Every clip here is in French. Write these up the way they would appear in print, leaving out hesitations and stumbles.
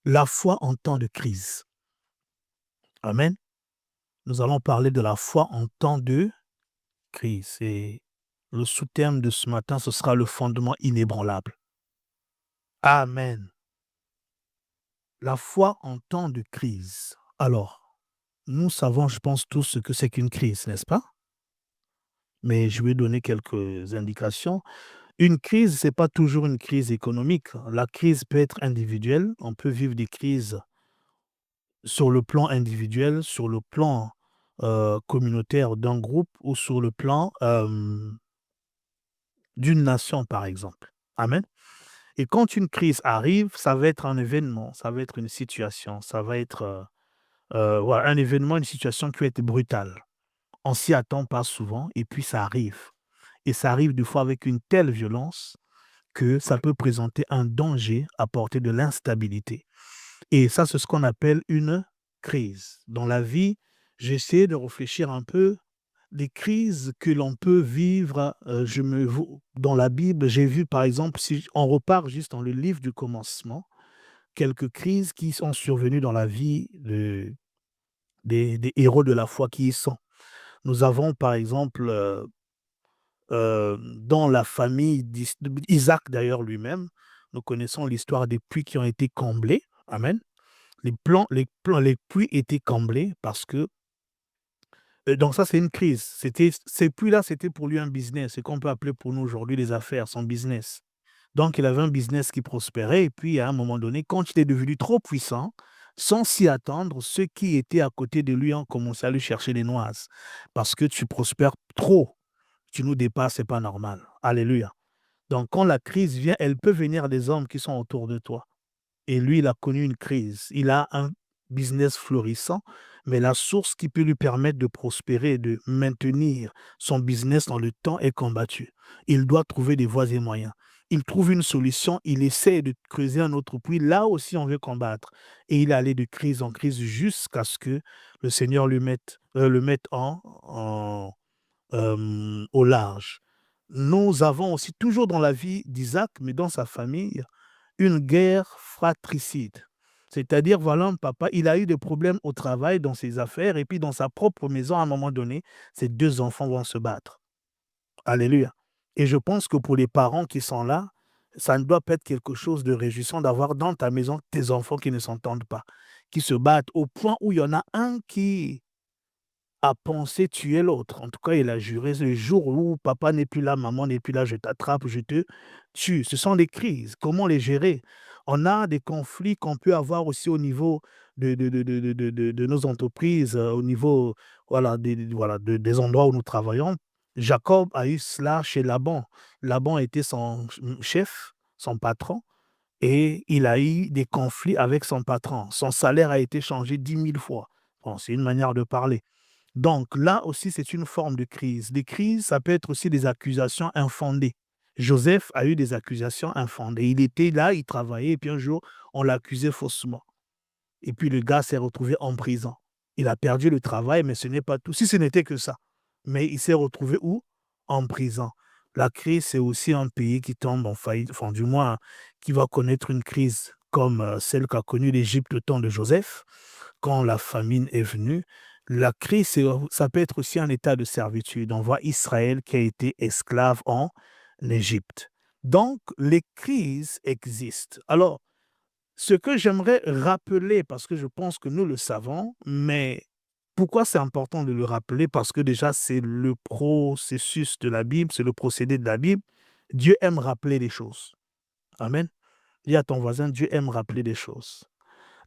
La foi en temps de crise. Amen. Nous allons parler de la foi en temps de crise et le sous-terme de ce matin, ce sera le fondement inébranlable. Amen. La foi en temps de crise. Alors, nous savons, je pense tous ce que c'est qu'une crise, n'est-ce pas? Mais je vais donner quelques indications. Une crise, c'est pas toujours une crise économique. La crise peut être individuelle. On peut vivre des crises sur le plan individuel, sur le plan, communautaire d'un groupe ou sur le plan, d'une nation, par exemple. Amen. Et quand une crise arrive, ça va être un événement, ça va être une situation, ça va être, voilà, un événement, une situation qui va être brutale. On s'y attend pas souvent et puis ça arrive. Et ça arrive des fois avec une telle violence que ça peut présenter un danger, apporter de l'instabilité. Et ça, c'est ce qu'on appelle une crise. Dans la vie, j'ai essayé de réfléchir un peu les crises que l'on peut vivre, dans la Bible, j'ai vu par exemple, si on repart juste dans le livre du commencement, quelques crises qui sont survenues dans la vie des héros de la foi qui y sont. Nous avons par exemple, dans la famille d'Isaac d'ailleurs lui-même, nous connaissons l'histoire des puits qui ont été comblés. Amen. Les puits étaient comblés parce que donc ça, c'est une crise. Ces puits-là, c'était pour lui un business, ce qu'on peut appeler pour nous aujourd'hui les affaires, son business. Donc il avait un business qui prospérait et puis à un moment donné, quand il est devenu trop puissant, sans s'y attendre, ceux qui étaient à côté de lui ont commencé à lui chercher les noises. Parce que tu prospères trop, tu nous dépasses, c'est pas normal. Alléluia. Donc quand la crise vient, elle peut venir des hommes qui sont autour de toi. Et lui, il a connu une crise. Il a un business florissant, mais la source qui peut lui permettre de prospérer et de maintenir son business dans le temps est combattue. Il doit trouver des voies et moyens. Il trouve une solution, il essaie de creuser un autre puits. Là aussi, on veut combattre. Et il est allé de crise en crise jusqu'à ce que le Seigneur le mette au large. Nous avons aussi, toujours dans la vie d'Isaac, mais dans sa famille, une guerre fratricide. C'est-à-dire, voilà, un papa, il a eu des problèmes au travail, dans ses affaires, et puis dans sa propre maison, à un moment donné, ses 2 enfants vont se battre. Alléluia. Et je pense que pour les parents qui sont là, ça ne doit pas être quelque chose de réjouissant d'avoir dans ta maison tes enfants qui ne s'entendent pas, qui se battent au point où il y en a un qui a pensé tuer l'autre. En tout cas, il a juré: «Le jour où papa n'est plus là, maman n'est plus là, je t'attrape, je te tue». Ce sont des crises. Comment les gérer? On a des conflits qu'on peut avoir aussi au niveau de nos entreprises, au niveau, voilà, des endroits où nous travaillons. Jacob a eu cela chez Laban. Laban était son chef, son patron et il a eu des conflits avec son patron. Son salaire a été changé 10 000 fois. Bon, c'est une manière de parler. Donc là aussi, c'est une forme de crise. Des crises, ça peut être aussi des accusations infondées. Joseph a eu des accusations infondées. Il était là, il travaillait, et puis un jour, on l'a accusé faussement. Et puis le gars s'est retrouvé en prison. Il a perdu le travail, mais ce n'est pas tout. Si ce n'était que ça. Mais il s'est retrouvé où? En prison. La crise, c'est aussi un pays qui tombe en faillite, enfin du moins, qui va connaître une crise comme celle qu'a connue l'Égypte au temps de Joseph, quand la famine est venue. La crise, ça peut être aussi un état de servitude. On voit Israël qui a été esclave en Égypte. Donc, les crises existent. Alors, ce que j'aimerais rappeler, parce que je pense que nous le savons, mais pourquoi c'est important de le rappeler? Parce que déjà, c'est le processus de la Bible, c'est le procédé de la Bible. Dieu aime rappeler les choses. Amen. Dis à ton voisin, Dieu aime rappeler des choses.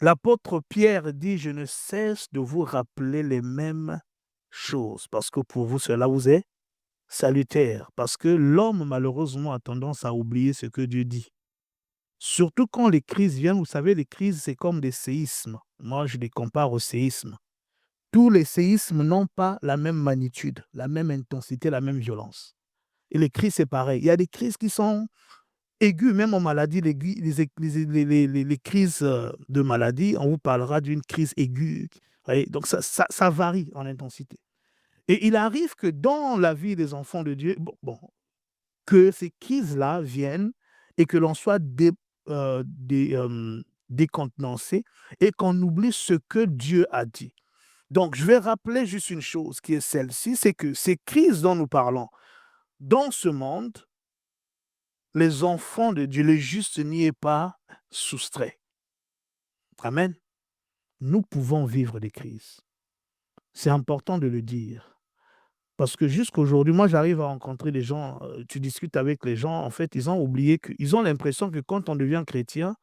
L'apôtre Pierre dit: «Je ne cesse de vous rappeler les mêmes choses, parce que pour vous, cela vous est salutaire». Parce que l'homme, malheureusement, a tendance à oublier ce que Dieu dit. Surtout quand les crises viennent, vous savez, les crises, c'est comme des séismes. Moi, je les compare aux séismes. Tous les séismes n'ont pas la même magnitude, la même intensité, la même violence. Et les crises, c'est pareil. Il y a des crises qui sont aiguës, même en maladie, les crises de maladie, on vous parlera d'une crise aiguë. Vous voyez. Donc, ça varie en intensité. Et il arrive que dans la vie des enfants de Dieu, que ces crises-là viennent et que l'on soit décontenancé et qu'on oublie ce que Dieu a dit. Donc, je vais rappeler juste une chose qui est celle-ci, c'est que ces crises dont nous parlons, dans ce monde, les enfants de Dieu, les justes n'y est pas soustrait. Amen. Nous pouvons vivre des crises. C'est important de le dire. Parce que jusqu'aujourd'hui, moi, j'arrive à rencontrer des gens, tu discutes avec les gens, en fait, ils ont oublié ils ont l'impression que quand on devient chrétien,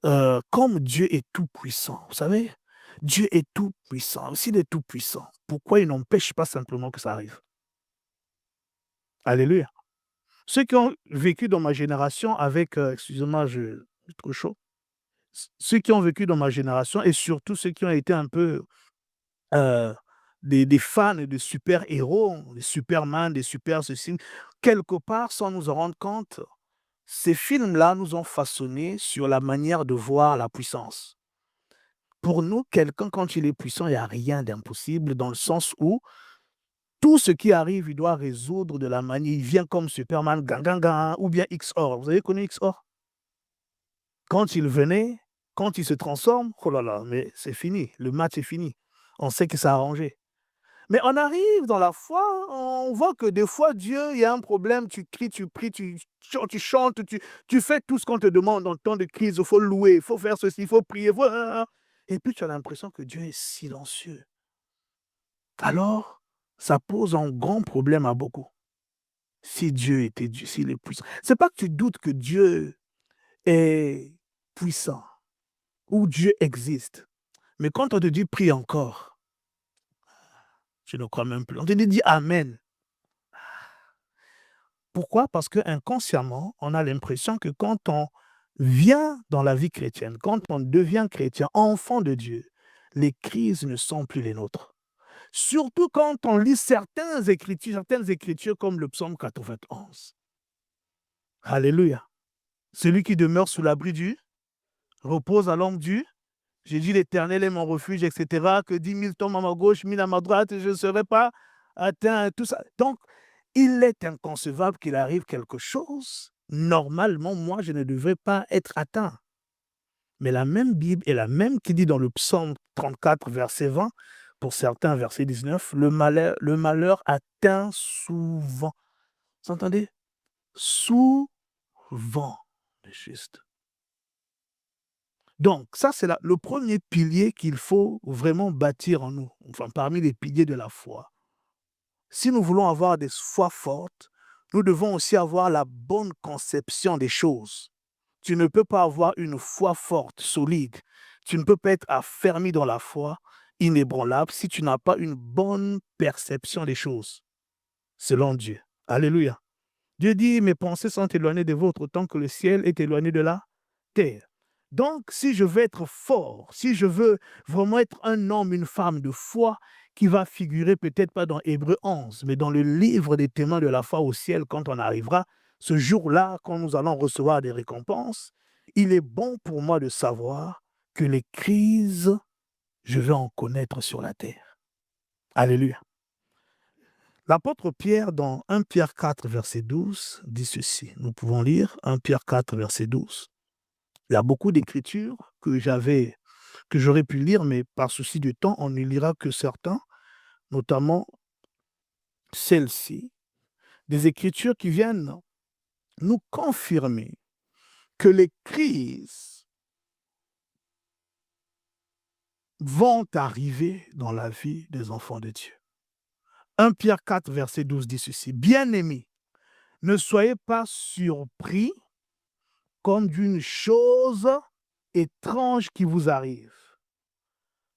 comme Dieu est tout-puissant, vous savez, Dieu est tout-puissant. S'il est tout-puissant, pourquoi il n'empêche pas simplement que ça arrive? Alléluia. Ceux qui ont vécu dans ma génération avec, excusez-moi, je suis trop chaud. Ceux qui ont vécu dans ma génération et surtout ceux qui ont été un peu euh, des fans de super-héros, des Superman, des super ceci, quelque part, sans nous en rendre compte, ces films-là nous ont façonnés sur la manière de voir la puissance. Pour nous, quelqu'un, quand il est puissant, il n'y a rien d'impossible dans le sens où tout ce qui arrive, il doit résoudre de la manière, il vient comme Superman, gang, gang, gang, ou bien XOR. Vous avez connu XOR? Quand il venait, quand il se transforme, oh là là, mais c'est fini, le match est fini. On sait que ça a arrangé. Mais on arrive dans la foi, on voit que des fois, Dieu, il y a un problème, tu cries, tu pries, tu chantes, tu fais tout ce qu'on te demande en temps de crise. Il faut louer, il faut faire ceci, il faut prier. Et puis, tu as l'impression que Dieu est silencieux. Alors, ça pose un grand problème à beaucoup. Si Dieu était Dieu, s'il est puissant. C'est pas que tu doutes que Dieu est puissant ou Dieu existe. Mais quand on te dit prie encore, je ne crois même plus. On te dit Amen. Pourquoi? Parce qu'inconsciemment, on a l'impression que quand on vient dans la vie chrétienne, quand on devient chrétien, enfant de Dieu, les crises ne sont plus les nôtres. Surtout quand on lit certaines écritures comme le psaume 91. Alléluia. Celui qui demeure sous l'abri du repose à l'ombre du. J'ai dit l'Éternel est mon refuge, etc. Que 10 000 tombent à ma gauche, 1000 à ma droite, je ne serai pas atteint. Tout ça. Donc, il est inconcevable qu'il arrive quelque chose. Normalement, moi, je ne devrais pas être atteint. Mais la même Bible est la même qui dit dans le psaume 34, verset 20, pour certains, verset 19, le malheur atteint souvent. Vous entendez? Souvent les justes. Donc, ça, c'est le premier pilier qu'il faut vraiment bâtir en nous, enfin, parmi les piliers de la foi. Si nous voulons avoir des foi fortes, nous devons aussi avoir la bonne conception des choses. Tu ne peux pas avoir une foi forte, solide. Tu ne peux pas être affermi dans la foi, inébranlable, si tu n'as pas une bonne perception des choses, selon Dieu. Alléluia. Dieu dit, mes pensées sont éloignées de vôtres, autant que le ciel est éloigné de la terre. Donc, si je veux être fort, si je veux vraiment être un homme, une femme de foi, qui va figurer peut-être pas dans Hébreux 11, mais dans le livre des témoins de la foi au ciel, quand on arrivera, ce jour-là, quand nous allons recevoir des récompenses, il est bon pour moi de savoir que les crises, je vais en connaître sur la terre. Alléluia. L'apôtre Pierre, dans 1 Pierre 4, verset 12, dit ceci. Nous pouvons lire 1 Pierre 4, verset 12. Il y a beaucoup d'écritures que j'aurais pu lire, mais par souci de temps, on ne lira que certains, notamment celle-ci, des écritures qui viennent nous confirmer que les crises vont arriver dans la vie des enfants de Dieu. 1 Pierre 4, verset 12 dit ceci. Bien-aimés, ne soyez pas surpris comme d'une chose étrange qui vous arrive,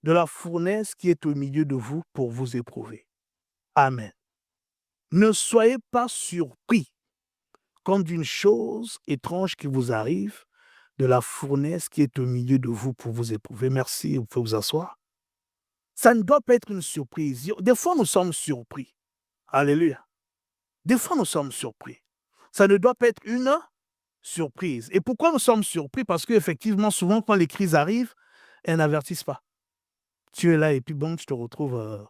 de la fournaise qui est au milieu de vous pour vous éprouver. Amen. Ne soyez pas surpris comme d'une chose étrange qui vous arrive, de la fournaise qui est au milieu de vous pour vous éprouver. Merci, vous pouvez vous asseoir. Ça ne doit pas être une surprise. Des fois, nous sommes surpris. Alléluia. Des fois, nous sommes surpris. Ça ne doit pas être une surprise. Et pourquoi nous sommes surpris? Parce qu'effectivement, souvent, quand les crises arrivent, elles n'avertissent pas. Tu es là et puis bon, tu te retrouves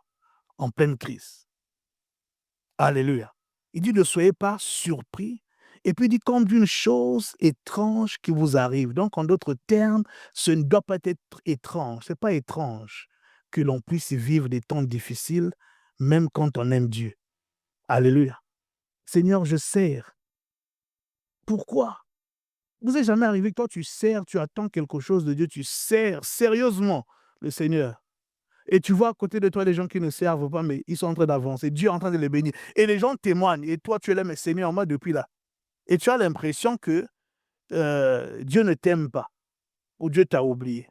en pleine crise. Alléluia. Il dit ne soyez pas surpris Et puis il dit comme d'une chose étrange qui vous arrive. Donc en d'autres termes, ce ne doit pas être étrange. Ce n'est pas étrange que l'on puisse vivre des temps difficiles, même quand on aime Dieu. Alléluia. Seigneur, je sers. Pourquoi? Vous n'est jamais arrivé que toi tu sers, tu attends quelque chose de Dieu, tu sers sérieusement le Seigneur. Et tu vois à côté de toi des gens qui ne servent pas, mais ils sont en train d'avancer. Dieu est en train de les bénir. Et les gens témoignent. Et toi, tu es là, mais Seigneur, moi, depuis là. Et tu as l'impression que Dieu ne t'aime pas ou Dieu t'a oublié.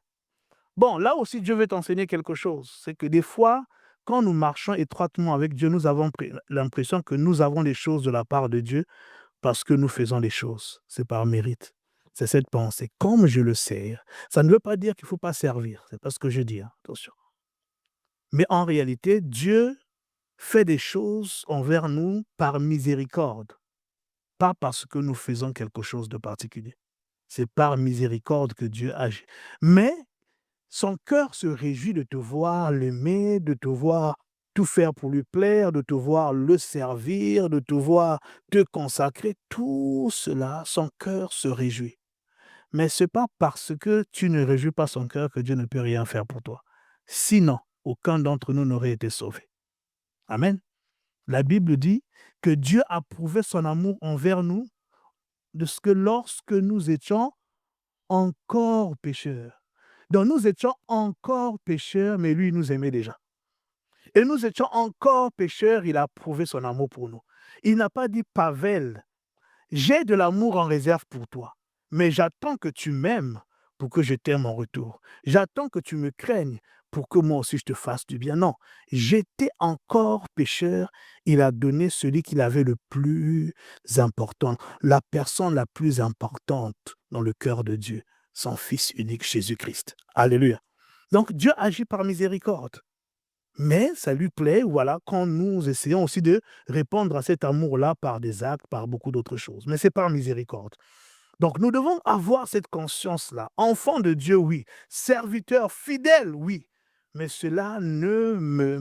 Bon, là aussi, Dieu veut t'enseigner quelque chose. C'est que des fois, quand nous marchons étroitement avec Dieu, nous avons l'impression que nous avons des choses de la part de Dieu parce que nous faisons des choses. C'est par mérite. C'est cette pensée. Comme je le sers, ça ne veut pas dire qu'il ne faut pas servir. C'est pas ce que je dis. Hein. Attention. Mais en réalité, Dieu fait des choses envers nous par miséricorde, pas parce que nous faisons quelque chose de particulier. C'est par miséricorde que Dieu agit. Mais son cœur se réjouit de te voir l'aimer, de te voir tout faire pour lui plaire, de te voir le servir, de te voir te consacrer. Tout cela, son cœur se réjouit. Mais ce n'est pas parce que tu ne réjouis pas son cœur que Dieu ne peut rien faire pour toi. Sinon, aucun d'entre nous n'aurait été sauvé. Amen. La Bible dit que Dieu a prouvé son amour envers nous de ce que lorsque nous étions encore pécheurs. Donc nous étions encore pécheurs, mais lui nous aimait déjà. Et nous étions encore pécheurs, il a prouvé son amour pour nous. Il n'a pas dit Pavel, j'ai de l'amour en réserve pour toi, mais j'attends que tu m'aimes pour que je t'aime en retour. J'attends que tu me craignes pour que moi aussi je te fasse du bien. Non, j'étais encore pécheur, il a donné celui qu'il avait le plus important, la personne la plus importante dans le cœur de Dieu, son Fils unique Jésus-Christ. Alléluia. Donc Dieu agit par miséricorde. Mais ça lui plaît, voilà, quand nous essayons aussi de répondre à cet amour-là par des actes, par beaucoup d'autres choses. Mais c'est par miséricorde. Donc nous devons avoir cette conscience-là. Enfant de Dieu, oui. Serviteur fidèle, oui. Mais cela ne me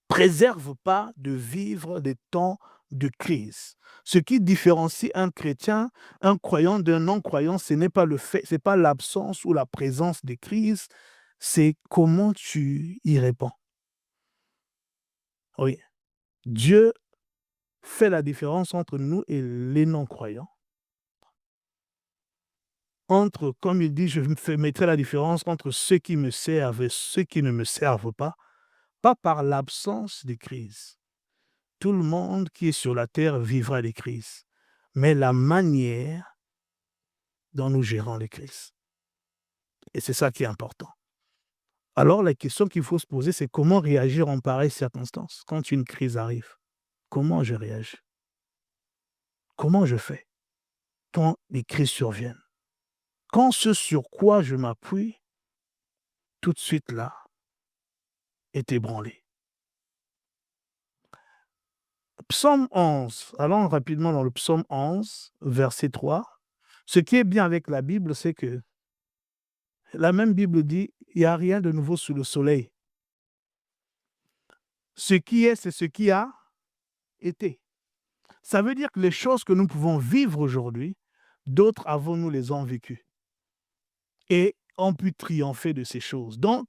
préserve pas de vivre des temps de crise. Ce qui différencie un chrétien, un croyant d'un non-croyant, ce n'est pas le fait, c'est pas l'absence ou la présence des crises, c'est comment tu y réponds. Oui. Dieu fait la différence entre nous et les non-croyants. Entre, comme il dit, je mettrai la différence entre ceux qui me servent et ceux qui ne me servent pas par l'absence de crise. Tout le monde qui est sur la terre vivra des crises, mais la manière dont nous gérons les crises. Et c'est ça qui est important. Alors la question qu'il faut se poser, c'est comment réagir en pareille circonstance quand une crise arrive. Comment je réagis? Comment je fais quand les crises surviennent? Quand ce sur quoi je m'appuie, tout de suite là, est ébranlé. Psaume 11, allons rapidement dans le psaume 11, verset 3. Ce qui est bien avec la Bible, c'est que la même Bible dit, il n'y a rien de nouveau sous le soleil. Ce qui est, c'est ce qui a été. Ça veut dire que les choses que nous pouvons vivre aujourd'hui, d'autres avant nous les ont vécues et ont pu triompher de ces choses. Donc,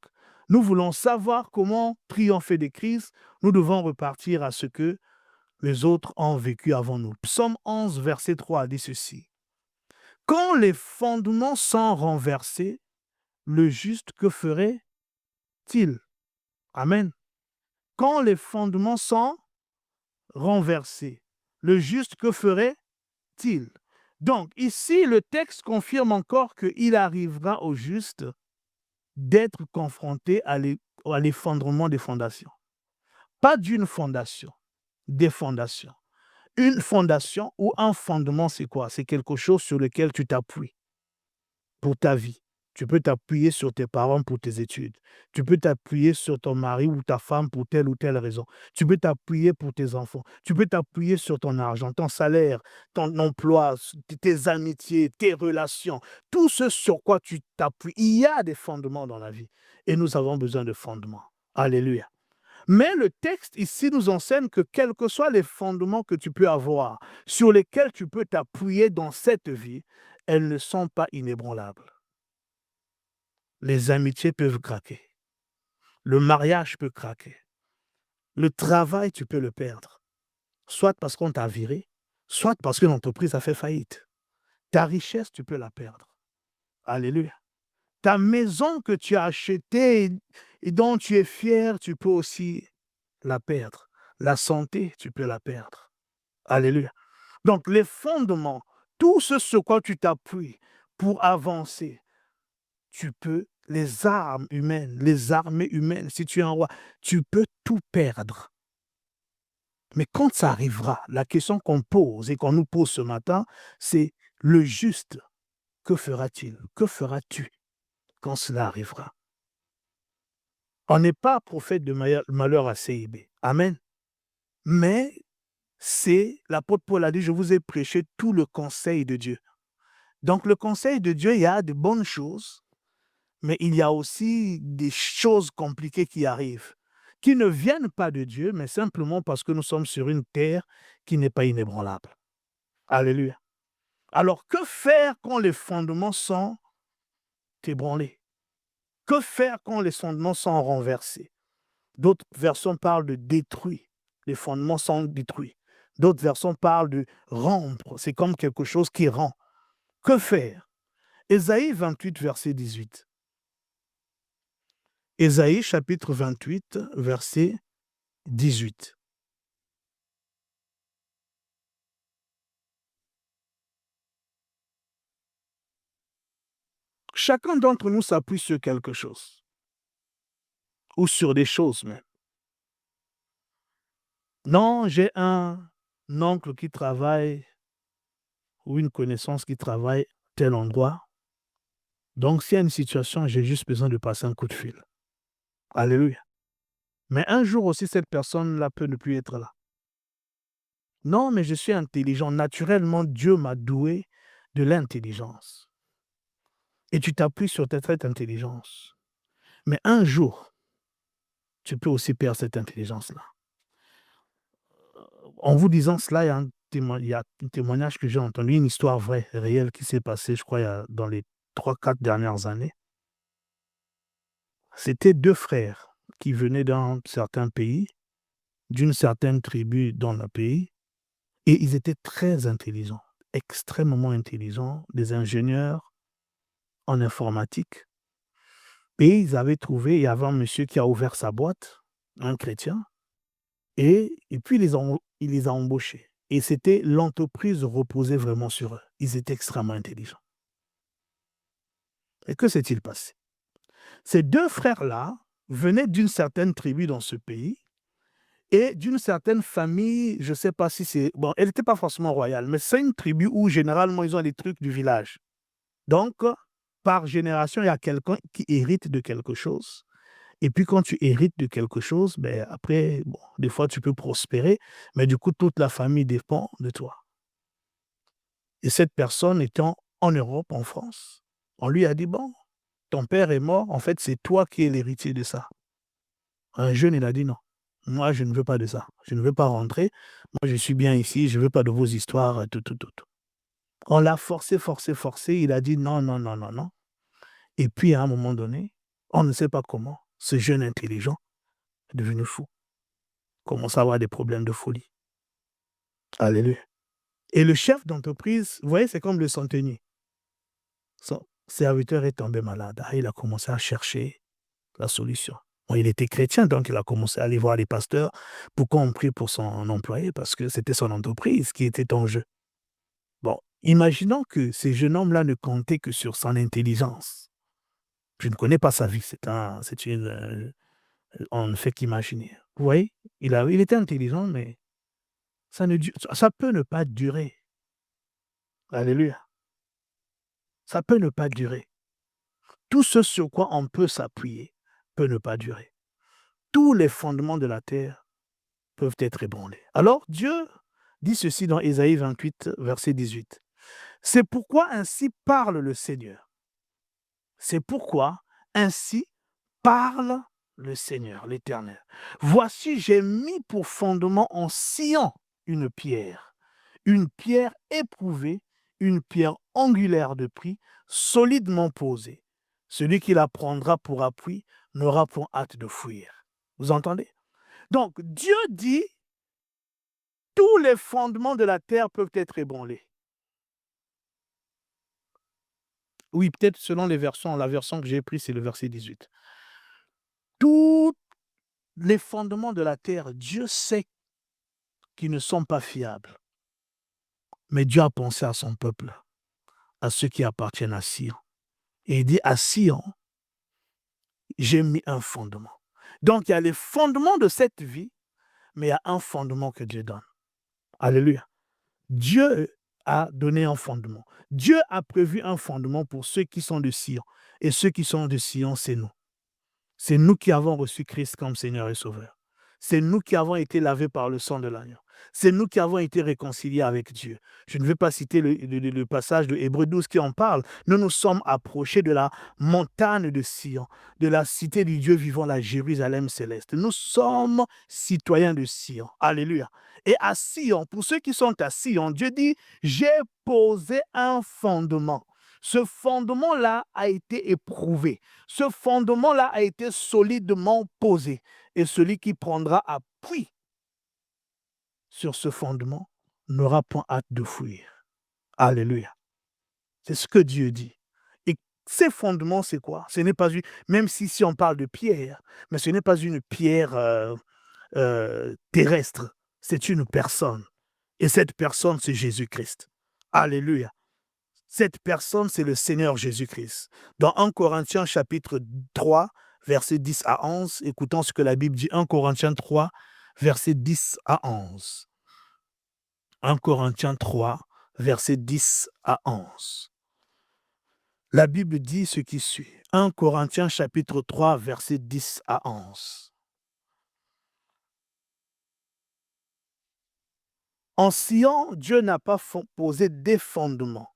nous voulons savoir comment triompher des crises. Nous devons repartir à ce que les autres ont vécu avant nous. Psaume 11, verset 3 dit ceci. Quand les fondements sont renversés, le juste, que ferait-il? Amen. Quand les fondements sont renversés, le juste, que ferait-il? Donc, ici, le texte confirme encore qu'il arrivera au juste d'être confronté à l'effondrement des fondations. Pas d'une fondation, des fondations. Une fondation ou un fondement, c'est quoi? C'est quelque chose sur lequel tu t'appuies pour ta vie. Tu peux t'appuyer sur tes parents pour tes études. Tu peux t'appuyer sur ton mari ou ta femme pour telle ou telle raison. Tu peux t'appuyer pour tes enfants. Tu peux t'appuyer sur ton argent, ton salaire, ton emploi, tes amitiés, tes relations. Tout ce sur quoi tu t'appuies. Il y a des fondements dans la vie. Et nous avons besoin de fondements. Alléluia. Mais le texte ici nous enseigne que quels que soient les fondements que tu peux avoir, sur lesquels tu peux t'appuyer dans cette vie, elles ne sont pas inébranlables. Les amitiés peuvent craquer. Le mariage peut craquer. Le travail, tu peux le perdre. Soit parce qu'on t'a viré, soit parce que l'entreprise a fait faillite. Ta richesse, tu peux la perdre. Alléluia. Ta maison que tu as achetée et dont tu es fier, tu peux aussi la perdre. La santé, tu peux la perdre. Alléluia. Donc, les fondements, tout ce sur quoi tu t'appuies pour avancer, tu peux, les armes humaines, les armées humaines, si tu es un roi, tu peux tout perdre. Mais quand ça arrivera, la question qu'on pose et qu'on nous pose ce matin, c'est le juste. Que fera-t-il? Que feras-tu quand cela arrivera? On n'est pas prophète de malheur à CIB. Amen. Mais c'est, l'apôtre Paul a dit, je vous ai prêché tout le conseil de Dieu. Donc le conseil de Dieu, il y a de bonnes choses, mais il y a aussi des choses compliquées qui arrivent, qui ne viennent pas de Dieu, mais simplement parce que nous sommes sur une terre qui n'est pas inébranlable. Alléluia. Alors, que faire quand les fondements sont ébranlés? Que faire quand les fondements sont renversés? D'autres versions parlent de détruit. Les fondements sont détruits. D'autres versions parlent de rompre. C'est comme quelque chose qui rend. Que faire? Ésaïe 28, verset 18. Ésaïe chapitre 28, verset 18. Chacun d'entre nous s'appuie sur quelque chose, ou sur des choses même. Non, j'ai un oncle qui travaille, ou une connaissance qui travaille à tel endroit. Donc, s'il y a une situation, j'ai juste besoin de passer un coup de fil. Alléluia. Mais un jour aussi, cette personne-là peut ne plus être là. Non, mais je suis intelligent. Naturellement, Dieu m'a doué de l'intelligence. Et tu t'appuies sur cette intelligence. Mais un jour, tu peux aussi perdre cette intelligence-là. En vous disant cela, il y a un témoignage que j'ai entendu, une histoire vraie, réelle, qui s'est passée, je crois, dans les 3-4 dernières années. C'était 2 frères qui venaient d'un certain pays, d'une certaine tribu dans le pays, et ils étaient très intelligents, extrêmement intelligents, des ingénieurs en informatique. Et ils avaient trouvé, il y avait un monsieur qui a ouvert sa boîte, un chrétien, et puis il les a embauchés. Et c'était, l'entreprise reposait vraiment sur eux. Ils étaient extrêmement intelligents. Et que s'est-il passé? Ces 2 frères-là venaient d'une certaine tribu dans ce pays et d'une certaine famille, je ne sais pas si c'est... Bon, elle n'était pas forcément royale, mais c'est une tribu où généralement ils ont des trucs du village. Donc, par génération, il y a quelqu'un qui hérite de quelque chose. Et puis quand tu hérites de quelque chose, ben après, bon, des fois tu peux prospérer, mais du coup, toute la famille dépend de toi. Et cette personne étant en Europe, en France, on lui a dit, bon, ton père est mort, en fait, c'est toi qui es l'héritier de ça. Un jeune, il a dit non. Moi, je ne veux pas de ça. Je ne veux pas rentrer. Moi, je suis bien ici. Je ne veux pas de vos histoires, tout, tout, tout, tout. On l'a forcé, forcé, forcé. Il a dit non, non, non, non, non. Et puis, à un moment donné, on ne sait pas comment, ce jeune intelligent est devenu fou. Commence à avoir des problèmes de folie. Alléluia. Et le chef d'entreprise, vous voyez, c'est comme le centenier. Son serviteur est tombé malade. Ah, il a commencé à chercher la solution. Bon, il était chrétien, donc il a commencé à aller voir les pasteurs pour qu'on prie pour son employé parce que c'était son entreprise qui était en jeu. Bon, imaginons que ce jeune homme-là ne comptait que sur son intelligence. Je ne connais pas sa vie, on ne fait qu'imaginer. Vous voyez, il était intelligent, mais ça peut ne pas durer. Alléluia. Ça peut ne pas durer. Tout ce sur quoi on peut s'appuyer peut ne pas durer. Tous les fondements de la terre peuvent être ébranlés. Alors Dieu dit ceci dans Ésaïe 28, verset 18. C'est pourquoi ainsi parle le Seigneur. C'est pourquoi ainsi parle le Seigneur, l'Éternel. Voici, j'ai mis pour fondement en Sion une pierre éprouvée, une pierre angulaire de prix, solidement posée. Celui qui la prendra pour appui n'aura point hâte de fuir. Vous entendez? Donc, Dieu dit, tous les fondements de la terre peuvent être ébranlés. Oui, peut-être selon les versions, la version que j'ai prise, c'est le verset 18. Tous les fondements de la terre, Dieu sait qu'ils ne sont pas fiables. Mais Dieu a pensé à son peuple, à ceux qui appartiennent à Sion. Et il dit, à Sion, j'ai mis un fondement. Donc, il y a les fondements de cette vie, mais il y a un fondement que Dieu donne. Alléluia. Dieu a donné un fondement. Dieu a prévu un fondement pour ceux qui sont de Sion. Et ceux qui sont de Sion, c'est nous. C'est nous qui avons reçu Christ comme Seigneur et Sauveur. C'est nous qui avons été lavés par le sang de l'agneau. C'est nous qui avons été réconciliés avec Dieu. Je ne vais pas citer le passage de Hébreux 12 qui en parle. Nous nous sommes approchés de la montagne de Sion, de la cité du Dieu vivant, la Jérusalem céleste. Nous sommes citoyens de Sion. Alléluia. Et à Sion, pour ceux qui sont à Sion, Dieu dit, j'ai posé un fondement. Ce fondement-là a été éprouvé. Ce fondement-là a été solidement posé. Et celui qui prendra appui sur ce fondement n'aura point hâte de fuir. Alléluia. C'est ce que Dieu dit. Et ces fondements, c'est quoi? Ce n'est pas une, même si on parle de pierre, mais ce n'est pas une pierre terrestre. C'est une personne. Et cette personne, c'est Jésus-Christ. Alléluia. Cette personne, c'est le Seigneur Jésus-Christ. Dans 1 Corinthiens chapitre 3, versets 10 à 11, écoutons ce que la Bible dit. 1 Corinthiens 3, versets 10 à 11. 1 Corinthiens 3, versets 10 à 11. La Bible dit ce qui suit. 1 Corinthiens chapitre 3, versets 10 à 11. En Sion, Dieu n'a pas posé des fondements.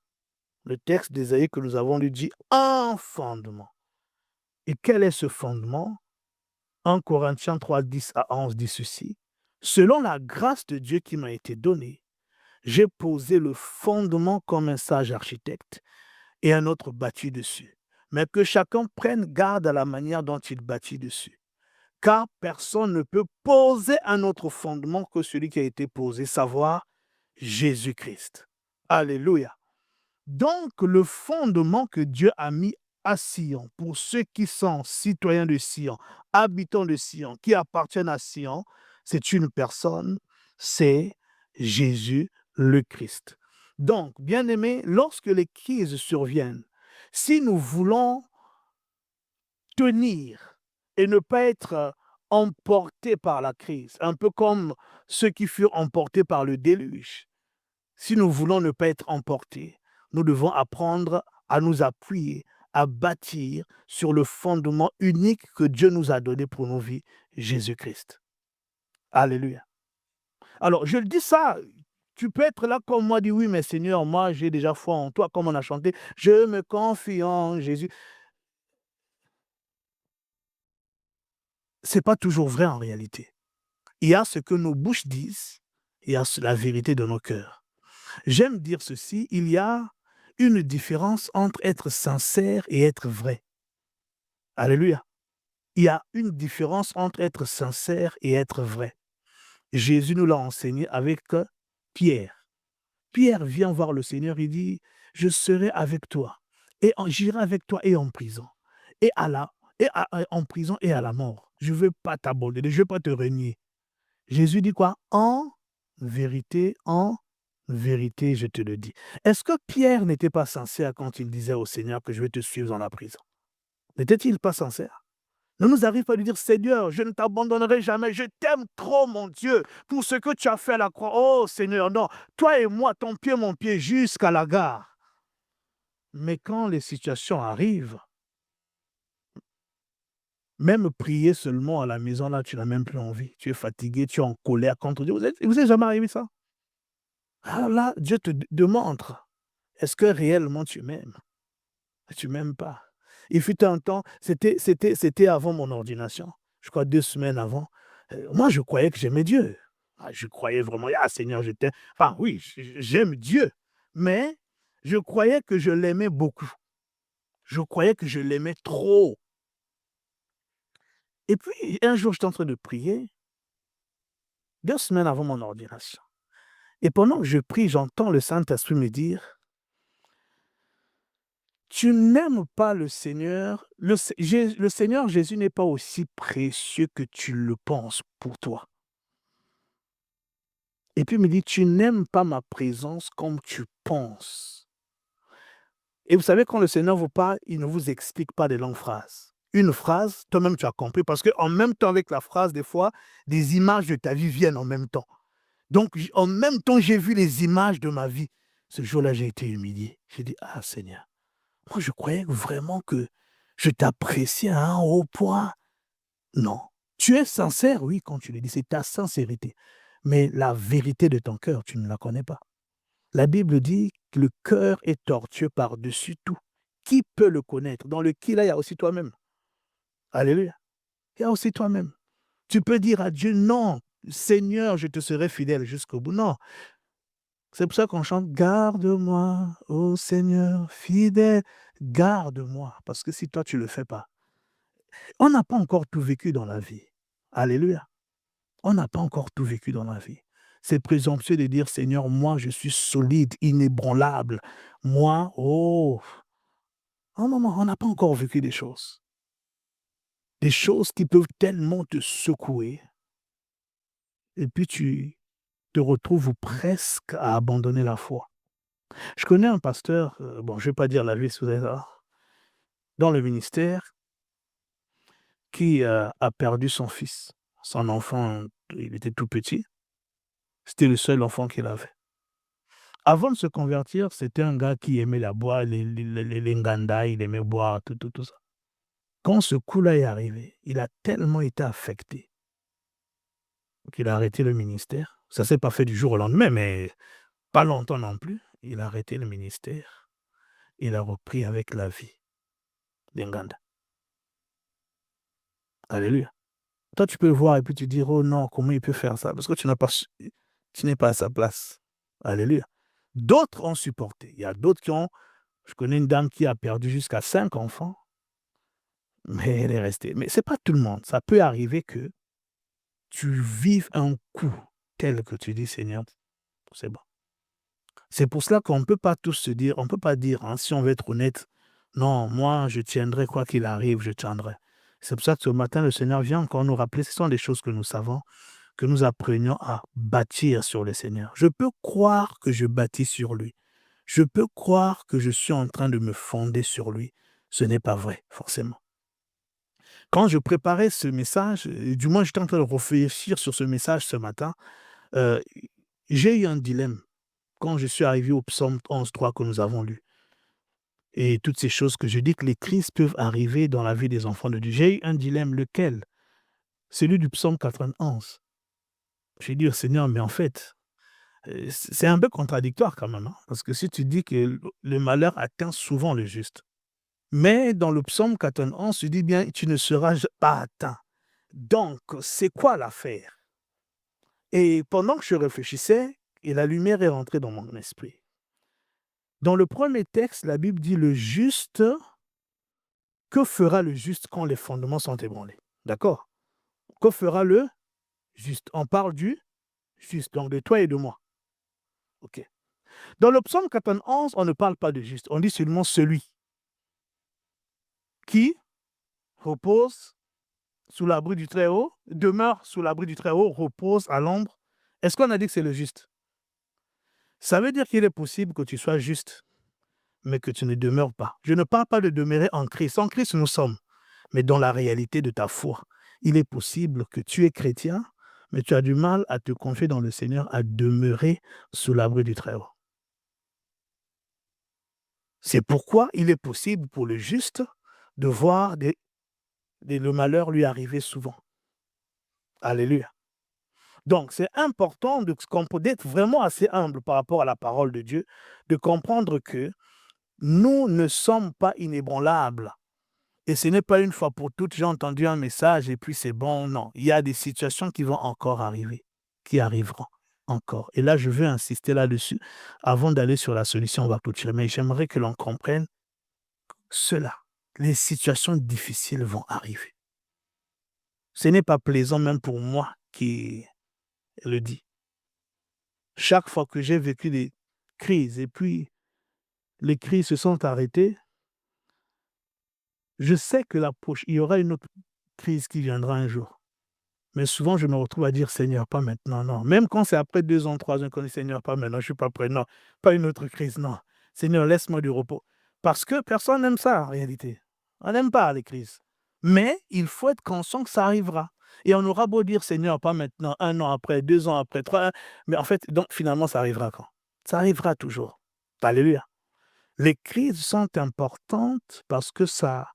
Le texte d'Ésaïe que nous avons lu dit un fondement. Et quel est ce fondement? 1 Corinthiens 3, 10 à 11 dit ceci. Selon la grâce de Dieu qui m'a été donnée, j'ai posé le fondement comme un sage architecte et un autre bâtit dessus. Mais que chacun prenne garde à la manière dont il bâtit dessus. Car personne ne peut poser un autre fondement que celui qui a été posé, savoir Jésus-Christ. Alléluia. Donc, le fondement que Dieu a mis à Sion, pour ceux qui sont citoyens de Sion, habitants de Sion, qui appartiennent à Sion, c'est une personne, c'est Jésus le Christ. Donc, bien-aimés, lorsque les crises surviennent, si nous voulons tenir et ne pas être emportés par la crise, un peu comme ceux qui furent emportés par le déluge, si nous voulons ne pas être emportés, nous devons apprendre à nous appuyer, à bâtir sur le fondement unique que Dieu nous a donné pour nos vies, Jésus-Christ. Alléluia. Alors, je le dis ça, tu peux être là comme moi, dire oui, mais Seigneur, moi j'ai déjà foi en toi, comme on a chanté, je me confie en Jésus. Ce n'est pas toujours vrai en réalité. Il y a ce que nos bouches disent, il y a la vérité de nos cœurs. J'aime dire ceci, il y a une différence entre être sincère et être vrai. Alléluia. Il y a une différence entre être sincère et être vrai. Jésus nous l'a enseigné avec Pierre. Pierre vient voir le Seigneur, il dit, je serai avec toi, et j'irai avec toi et en prison, et en prison et à la mort. Je ne veux pas t'abandonner, je ne veux pas te renier. Jésus dit quoi? En vérité, je te le dis. Est-ce que Pierre n'était pas sincère quand il disait au Seigneur que je vais te suivre dans la prison? N'était-il pas sincère? Ne nous arrive pas de dire, Seigneur, je ne t'abandonnerai jamais, je t'aime trop, mon Dieu, pour ce que tu as fait à la croix. Oh Seigneur, non, toi et moi, ton pied, mon pied, jusqu'à la gare. Mais quand les situations arrivent, même prier seulement à la maison, là, tu n'as même plus envie. Tu es fatigué, tu es en colère contre Dieu. Vous êtes jamais arrivé ça? Alors là, Dieu te demande, est-ce que réellement tu m'aimes? Tu m'aimes pas. Il fut un temps, c'était avant mon ordination. je crois 2 semaines avant, moi je croyais que j'aimais Dieu. Ah, je croyais vraiment: «Ah Seigneur, je t'aime». Enfin oui, j'aime Dieu, mais je croyais que je l'aimais beaucoup. Je croyais que je l'aimais trop. Et puis un jour, j'étais en train de prier, 2 semaines avant mon ordination. Et pendant que je prie, j'entends le Saint-Esprit me dire: «Tu n'aimes pas le Seigneur, le Seigneur Jésus n'est pas aussi précieux que tu le penses pour toi». Et puis il me dit: «Tu n'aimes pas ma présence comme tu penses». Et vous savez, quand le Seigneur vous parle, il ne vous explique pas des longues phrases. Une phrase, toi-même tu as compris, parce qu'en même temps avec la phrase, des fois, des images de ta vie viennent en même temps. Donc en même temps, j'ai vu les images de ma vie. Ce jour-là, j'ai été humilié. J'ai dit: «Ah Seigneur». Moi, je croyais vraiment que je t'appréciais à un haut point. Non. Tu es sincère, oui, quand tu le dis, c'est ta sincérité. Mais la vérité de ton cœur, tu ne la connais pas. La Bible dit que le cœur est tortueux par-dessus tout. Qui peut le connaître? Dans le qui, là, il y a aussi toi-même. Alléluia. Il y a aussi toi-même. Tu peux dire à Dieu: «Non, Seigneur, je te serai fidèle jusqu'au bout». Non. C'est pour ça qu'on chante: «Garde-moi, ô Seigneur fidèle, garde-moi». Parce que si toi tu le fais pas, on n'a pas encore tout vécu dans la vie. Alléluia. On n'a pas encore tout vécu dans la vie. C'est présomptueux de dire: «Seigneur, moi je suis solide, inébranlable. Moi, oh». Non, non, non, on n'a pas encore vécu des choses. Des choses qui peuvent tellement te secouer et puis tu te retrouves presque à abandonner la foi. Je connais un pasteur, bon, je vais pas dire la vie sous dans le ministère, qui, a perdu son fils. Son enfant, il était tout petit, c'était le seul enfant qu'il avait. Avant de se convertir, c'était un gars qui aimait la boire, les nganda, il aimait boire, tout ça. Quand ce coup-là est arrivé, il a tellement été affecté qu'il a arrêté le ministère. Ça s'est pas fait du jour au lendemain, mais pas longtemps non plus. Il a arrêté le ministère, il a repris avec la vie des nganda. Alléluia. Toi, tu peux le voir et puis te dire: «Oh non, comment il peut faire ça?» parce que tu n'es pas à sa place. Alléluia. D'autres ont supporté. Il y a d'autres qui ont je connais une dame qui a perdu jusqu'à 5 enfants, mais elle est restée. Mais c'est pas tout le monde. Ça peut arriver que tu vives un coup tel que tu dis: «Seigneur, c'est bon». C'est pour cela qu'on ne peut pas tous se dire on ne peut pas dire, hein, si on veut être honnête: «Non, moi je tiendrai quoi qu'il arrive, je tiendrai». C'est pour ça que ce matin, le Seigneur vient encore nous rappeler, ce sont des choses que nous savons, que nous apprenions à bâtir sur le Seigneur. Je peux croire que je bâtis sur lui. Je peux croire que je suis en train de me fonder sur lui. Ce n'est pas vrai, forcément. Quand je préparais ce message, du moins j'étais en train de réfléchir sur ce message ce matin, heu, j'ai eu un dilemme quand je suis arrivé au psaume 11:3 que nous avons lu et toutes ces choses que je dis que les crises peuvent arriver dans la vie des enfants de Dieu. J'ai eu un dilemme, lequel? Celui du psaume 91. J'ai dit au Seigneur: «Mais en fait, c'est un peu contradictoire quand même, hein, parce que si tu dis que le malheur atteint souvent le juste, mais dans le psaume 91, tu dis bien: "Tu ne seras pas atteint". Donc, c'est quoi l'affaire?» Et pendant que je réfléchissais, et la lumière est rentrée dans mon esprit. Dans le premier texte, la Bible dit: «Le juste, que fera le juste quand les fondements sont ébranlés?» D'accord? Que fera le juste? On parle du juste, donc de toi et de moi. OK. Dans le psaume 91, on ne parle pas de juste, on dit seulement celui qui repose sous l'abri du Très-Haut, demeure sous l'abri du Très-Haut, repose à l'ombre. Est-ce qu'on a dit que c'est le juste? Ça veut dire qu'il est possible que tu sois juste, mais que tu ne demeures pas. Je ne parle pas de demeurer en Christ. En Christ, nous sommes, mais dans la réalité de ta foi. Il est possible que tu es chrétien, mais tu as du mal à te confier dans le Seigneur, à demeurer sous l'abri du Très-Haut. C'est pourquoi il est possible pour le juste de voir le malheur lui arriver souvent. Alléluia. Donc, c'est important d'être vraiment assez humble par rapport à la parole de Dieu, de comprendre que nous ne sommes pas inébranlables. Et ce n'est pas une fois pour toutes, j'ai entendu un message et puis c'est bon. Non, il y a des situations qui vont encore arriver, qui arriveront encore. Et là, je veux insister là-dessus. Avant d'aller sur la solution, on va clôturer. Mais j'aimerais que l'on comprenne cela. Les situations difficiles vont arriver. Ce n'est pas plaisant même pour moi qui le dis. Chaque fois que j'ai vécu des crises et puis les crises se sont arrêtées, je sais que il y aura une autre crise qui viendra un jour. Mais souvent, je me retrouve à dire: «Seigneur, pas maintenant, non». Même quand c'est après 2 ans, 3 ans qu'on dit: «Seigneur, pas maintenant, je suis pas prêt, non, pas une autre crise, non. Seigneur, laisse-moi du repos». Parce que personne n'aime ça en réalité. On n'aime pas les crises. Mais il faut être conscient que ça arrivera. Et on aura beau dire: «Seigneur, pas maintenant», 1 an après, 2 ans après, 3, mais en fait, donc finalement, ça arrivera quand? Ça arrivera toujours. Alléluia. Les crises sont importantes parce que ça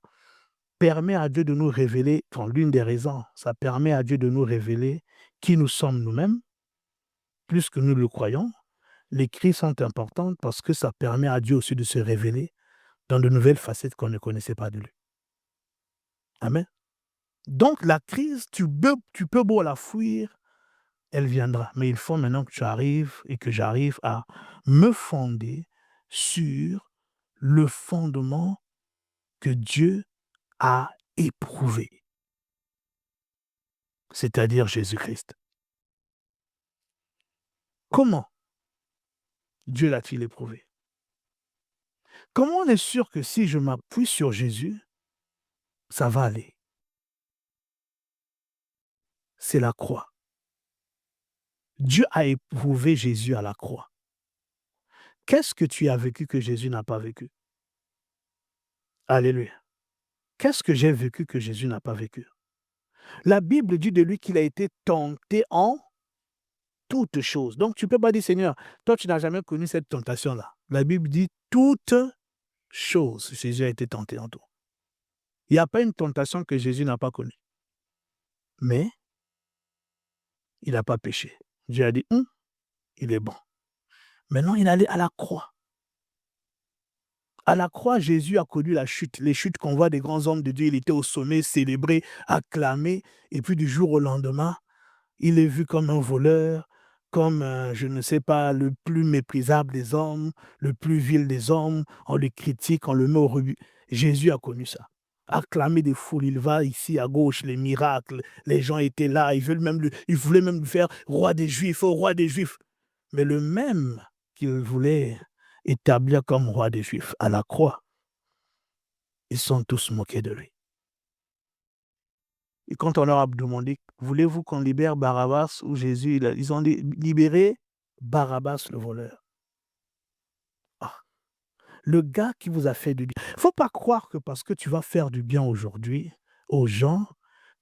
permet à Dieu de nous révéler, enfin l'une des raisons, ça permet à Dieu de nous révéler qui nous sommes nous-mêmes, plus que nous le croyons. Les crises sont importantes parce que ça permet à Dieu aussi de se révéler dans de nouvelles facettes qu'on ne connaissait pas de lui. Amen. Donc la crise, tu peux beau la fuir, elle viendra. Mais il faut maintenant que tu arrives et que j'arrive à me fonder sur le fondement que Dieu a éprouvé, c'est-à-dire Jésus-Christ. Comment Dieu l'a-t-il éprouvé? Comment on est sûr que si je m'appuie sur Jésus, ça va aller? C'est la croix. Dieu a éprouvé Jésus à la croix. Qu'est-ce que tu as vécu que Jésus n'a pas vécu? Alléluia. Qu'est-ce que j'ai vécu que Jésus n'a pas vécu? La Bible dit de lui qu'il a été tenté en toutes choses. Donc tu ne peux pas dire: «Seigneur, toi tu n'as jamais connu cette tentation-là». La Bible dit: «Toutes choses». Jésus a été tenté en tout. Il n'y a pas une tentation que Jésus n'a pas connue. Mais il n'a pas péché. Dieu a dit: il est bon». Maintenant, il est allé à la croix. À la croix, Jésus a connu la chute. Les chutes qu'on voit des grands hommes de Dieu, il était au sommet, célébré, acclamé. Et puis du jour au lendemain, il est vu comme un voleur, comme, je ne sais pas, le plus méprisable des hommes, le plus vil des hommes. On le critique, on le met au rebut. Jésus a connu ça. Acclamé des foules, il va ici à gauche, les miracles, les gens étaient là, ils voulaient même le faire roi des Juifs, oh roi des Juifs. Mais le même qu'il voulait établir comme roi des Juifs à la croix, ils sont tous moqués de lui. Et quand on leur a demandé: «Voulez-vous qu'on libère Barabbas ou Jésus?» Ils ont dit: «Libérez Barabbas le voleur». Ah! Le gars qui vous a fait du bien. Il ne faut pas croire que parce que tu vas faire du bien aujourd'hui aux gens,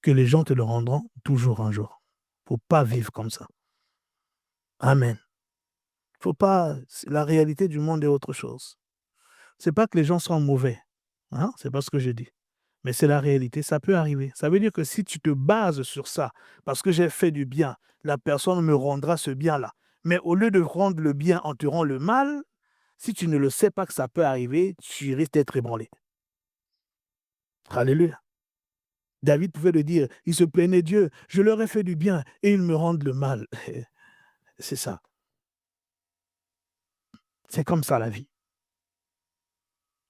que les gens te le rendront toujours un jour. Il ne faut pas vivre comme ça. Amen. Faut pas, la réalité du monde est autre chose. C'est pas que les gens sont mauvais, hein, c'est pas ce que je dis. Mais c'est la réalité, ça peut arriver. Ça veut dire que si tu te bases sur ça, parce que j'ai fait du bien, la personne me rendra ce bien-là. Mais au lieu de rendre le bien, on te rend le mal, si tu ne le sais pas que ça peut arriver, tu risques d'être ébranlé. Alléluia. David pouvait le dire, il se plaignait: Dieu, je leur ai fait du bien et ils me rendent le mal. C'est ça. C'est comme ça la vie.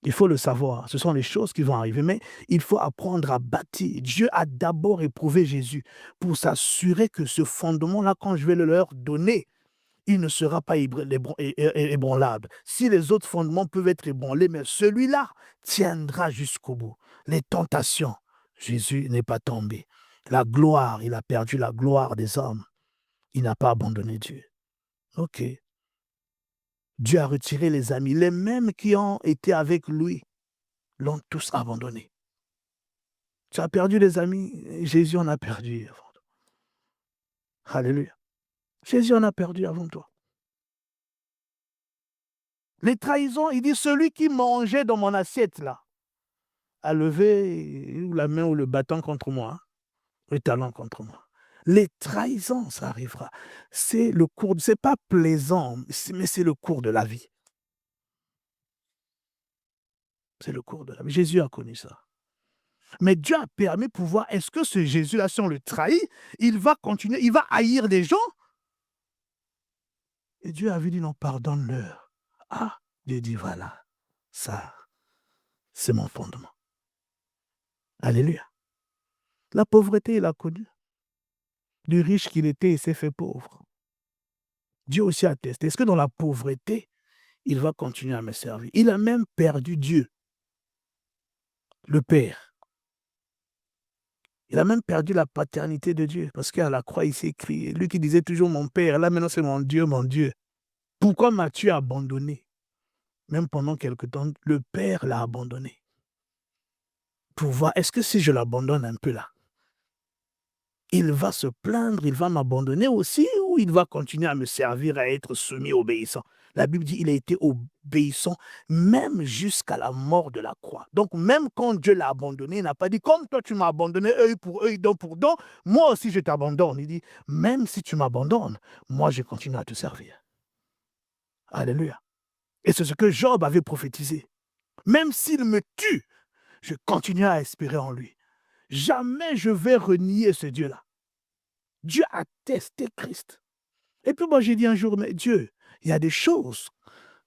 Il faut le savoir, ce sont les choses qui vont arriver, mais il faut apprendre à bâtir. Dieu a d'abord éprouvé Jésus pour s'assurer que ce fondement-là, quand je vais le leur donner, il ne sera pas ébranlable. Si les autres fondements peuvent être ébranlés, mais celui-là tiendra jusqu'au bout. Les tentations, Jésus n'est pas tombé. La gloire, il a perdu la gloire des hommes. Il n'a pas abandonné Dieu. Ok. Dieu a retiré les amis. Les mêmes qui ont été avec lui l'ont tous abandonné. Tu as perdu des amis, Jésus en a perdu avant toi. Alléluia. Jésus en a perdu avant toi. Les trahisons, il dit, celui qui mangeait dans mon assiette là, a levé la main ou le bâton contre moi, le talon contre moi. Les trahisons, ça arrivera. C'est le cours, c'est pas plaisant, mais c'est le cours de la vie. C'est le cours de la vie. Jésus a connu ça. Mais Dieu a permis pour voir, est-ce que ce Jésus-là, si on le trahit, il va continuer, il va haïr les gens? Et Dieu avait dit non, pardonne-leur. Ah, Dieu dit voilà, ça, c'est mon fondement. Alléluia. La pauvreté, il a connu. Du riche qu'il était, il s'est fait pauvre. Dieu aussi a testé. Est-ce que dans la pauvreté, il va continuer à me servir? Il a même perdu Dieu, le Père. Il a même perdu la paternité de Dieu. Parce qu'à la croix, il s'est écrit, lui qui disait toujours mon Père, là maintenant c'est mon Dieu, mon Dieu. Pourquoi m'as-tu abandonné? Même pendant quelque temps, le Père l'a abandonné. Pour voir, est-ce que si je l'abandonne un peu là, il va se plaindre, il va m'abandonner aussi, ou il va continuer à me servir, à être soumis, obéissant? La Bible dit, il a été obéissant même jusqu'à la mort de la croix. Donc même quand Dieu l'a abandonné, il n'a pas dit, comme toi tu m'as abandonné, œil pour œil, dent pour dent, moi aussi je t'abandonne. Il dit, même si tu m'abandonnes, moi je continue à te servir. Alléluia. Et c'est ce que Job avait prophétisé. Même s'il me tue, je continue à espérer en lui. Jamais je vais renier ce Dieu-là. Dieu a testé Christ. Et puis moi j'ai dit un jour, mais Dieu, il y a des choses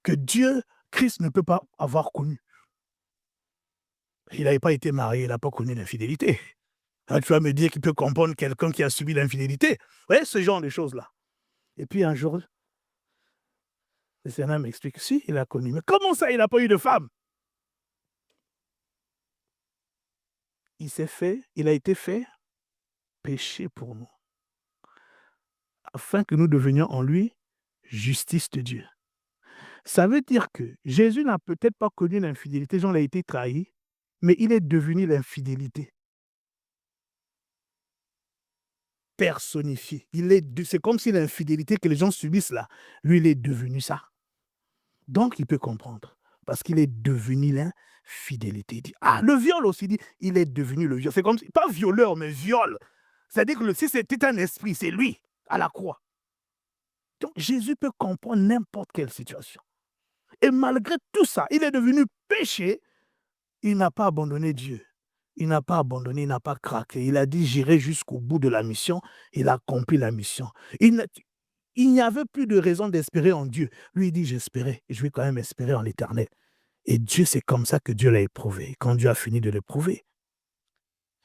que Dieu, Christ ne peut pas avoir connues. Il n'avait pas été marié, il n'a pas connu l'infidélité. Tu vas me dire qu'il peut comprendre quelqu'un qui a subi l'infidélité. Vous voyez, ce genre de choses-là. Et puis un jour, le Seigneur m'explique, si, il a connu. Mais comment ça, il n'a pas eu de femme? Il a été fait péché pour nous, afin que nous devenions en lui justice de Dieu. Ça veut dire que Jésus n'a peut-être pas connu l'infidélité, Jean a été trahi, mais il est devenu l'infidélité personnifiée. C'est comme si l'infidélité que les gens subissent là, lui, il est devenu ça. Donc, il peut comprendre, parce qu'il est devenu l'infidélité. Il dit, ah, le viol aussi, dit, il est devenu le viol. C'est comme si, pas violeur, mais viol. C'est-à-dire que si c'était un esprit, c'est lui, à la croix. Donc, Jésus peut comprendre n'importe quelle situation. Et malgré tout ça, il est devenu péché. Il n'a pas abandonné Dieu. Il n'a pas abandonné, il n'a pas craqué. Il a dit, j'irai jusqu'au bout de la mission. Il a accompli la mission. Il n'y avait plus de raison d'espérer en Dieu. Lui, il dit, j'espérais. Et je vais quand même espérer en l'Éternel. Et Dieu, c'est comme ça que Dieu l'a éprouvé. Quand Dieu a fini de l'éprouver,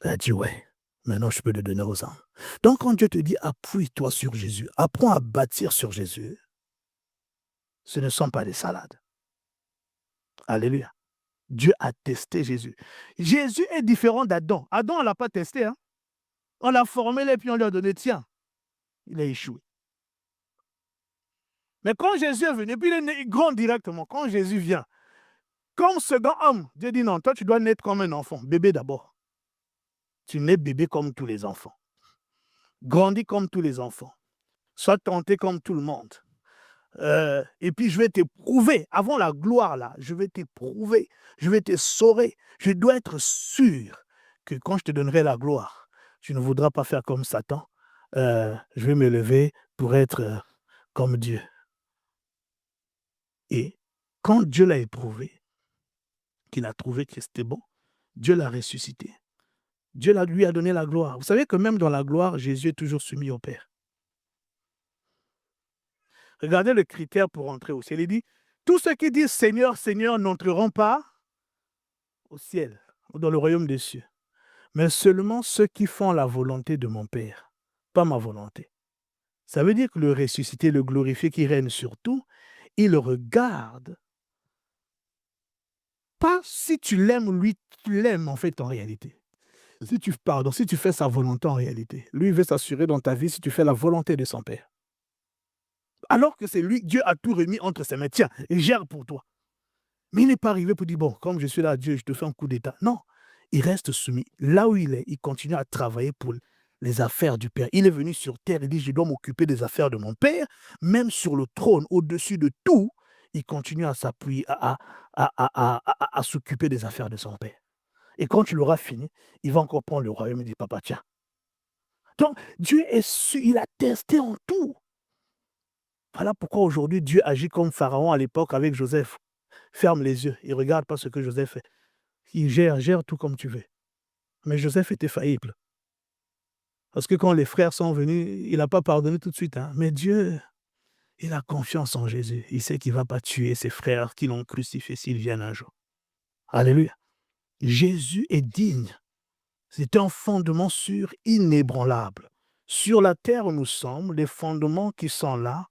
il a dit, ouais, maintenant je peux le donner aux hommes. Donc, quand Dieu te dit, appuie-toi sur Jésus, apprends à bâtir sur Jésus, ce ne sont pas des salades. Alléluia. Dieu a testé Jésus. Jésus est différent d'Adam. Adam, on ne l'a pas testé. Hein? On l'a formé et puis on lui a donné, tiens, il a échoué. Mais quand Jésus est venu, puis il est né grand directement. Quand Jésus vient, comme second homme, Dieu dit non, toi tu dois naître comme un enfant, bébé d'abord. Tu nais bébé comme tous les enfants. Grandis comme tous les enfants. Sois tenté comme tout le monde. Et puis je vais t'éprouver. Avant la gloire, là, je vais t'éprouver. Je vais te saurer. Je dois être sûr que quand je te donnerai la gloire, tu ne voudras pas faire comme Satan. Je vais me lever pour être comme Dieu. Et quand Dieu l'a éprouvé, qu'il a trouvé que c'était bon, Dieu l'a ressuscité. Dieu lui a donné la gloire. Vous savez que même dans la gloire, Jésus est toujours soumis au Père. Regardez le critère pour entrer au ciel. Il dit, tous ceux qui disent Seigneur, Seigneur n'entreront pas au ciel, ou dans le royaume des cieux, mais seulement ceux qui font la volonté de mon Père, pas ma volonté. Ça veut dire que le ressuscité, le glorifié qui règne sur tout, il regarde pas si tu l'aimes, lui, tu l'aimes en fait en réalité. Si tu fais sa volonté en réalité, lui il veut s'assurer dans ta vie si tu fais la volonté de son Père. Alors que c'est lui, Dieu a tout remis entre ses mains. Tiens, il gère pour toi. Mais il n'est pas arrivé pour dire, bon, comme je suis là, Dieu, je te fais un coup d'état. Non, il reste soumis. Là où il est, il continue à travailler pour les affaires du Père. Il est venu sur terre, il dit, je dois m'occuper des affaires de mon Père. Même sur le trône, au-dessus de tout, il continue à s'appuyer, à s'occuper des affaires de son Père. Et quand il aura fini, il va encore prendre le royaume et dire, papa, tiens. Donc, Dieu est su, il a testé en tout. Voilà pourquoi aujourd'hui, Dieu agit comme Pharaon à l'époque avec Joseph. Ferme les yeux et regarde pas ce que Joseph fait. Il gère tout comme tu veux. Mais Joseph était faillible. Parce que quand les frères sont venus, il n'a pas pardonné tout de suite. Hein. Mais Dieu, il a confiance en Jésus. Il sait qu'il ne va pas tuer ses frères qui l'ont crucifié s'ils viennent un jour. Alléluia. Jésus est digne. C'est un fondement sûr, inébranlable. Sur la terre où nous sommes, les fondements qui sont là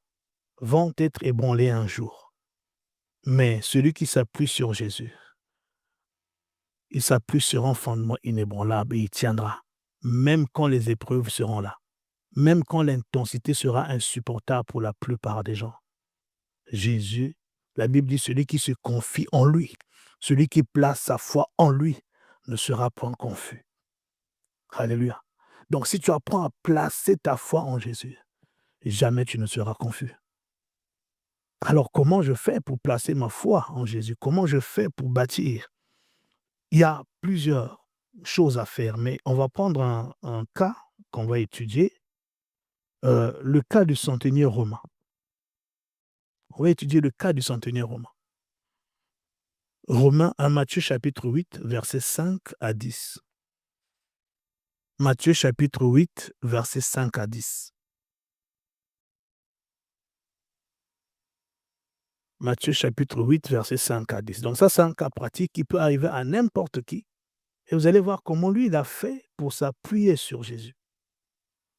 vont être ébranlés un jour. Mais celui qui s'appuie sur Jésus, il s'appuie sur un fondement inébranlable et il tiendra, même quand les épreuves seront là, même quand l'intensité sera insupportable pour la plupart des gens. Jésus, la Bible dit, celui qui se confie en lui, celui qui place sa foi en lui, ne sera point confus. Alléluia. Donc si tu apprends à placer ta foi en Jésus, jamais tu ne seras confus. Alors comment je fais pour placer ma foi en Jésus? Comment je fais pour bâtir? Il y a plusieurs choses à faire, mais on va prendre un cas qu'on va étudier, le cas du centenier romain. On va étudier le cas du centenier romain. Romains 1 Matthieu chapitre 8, versets 5 à 10. Matthieu chapitre 8, versets 5 à 10. Matthieu chapitre 8, versets 5 à 10. Donc ça, c'est un cas pratique qui peut arriver à n'importe qui. Et vous allez voir comment lui, il a fait pour s'appuyer sur Jésus.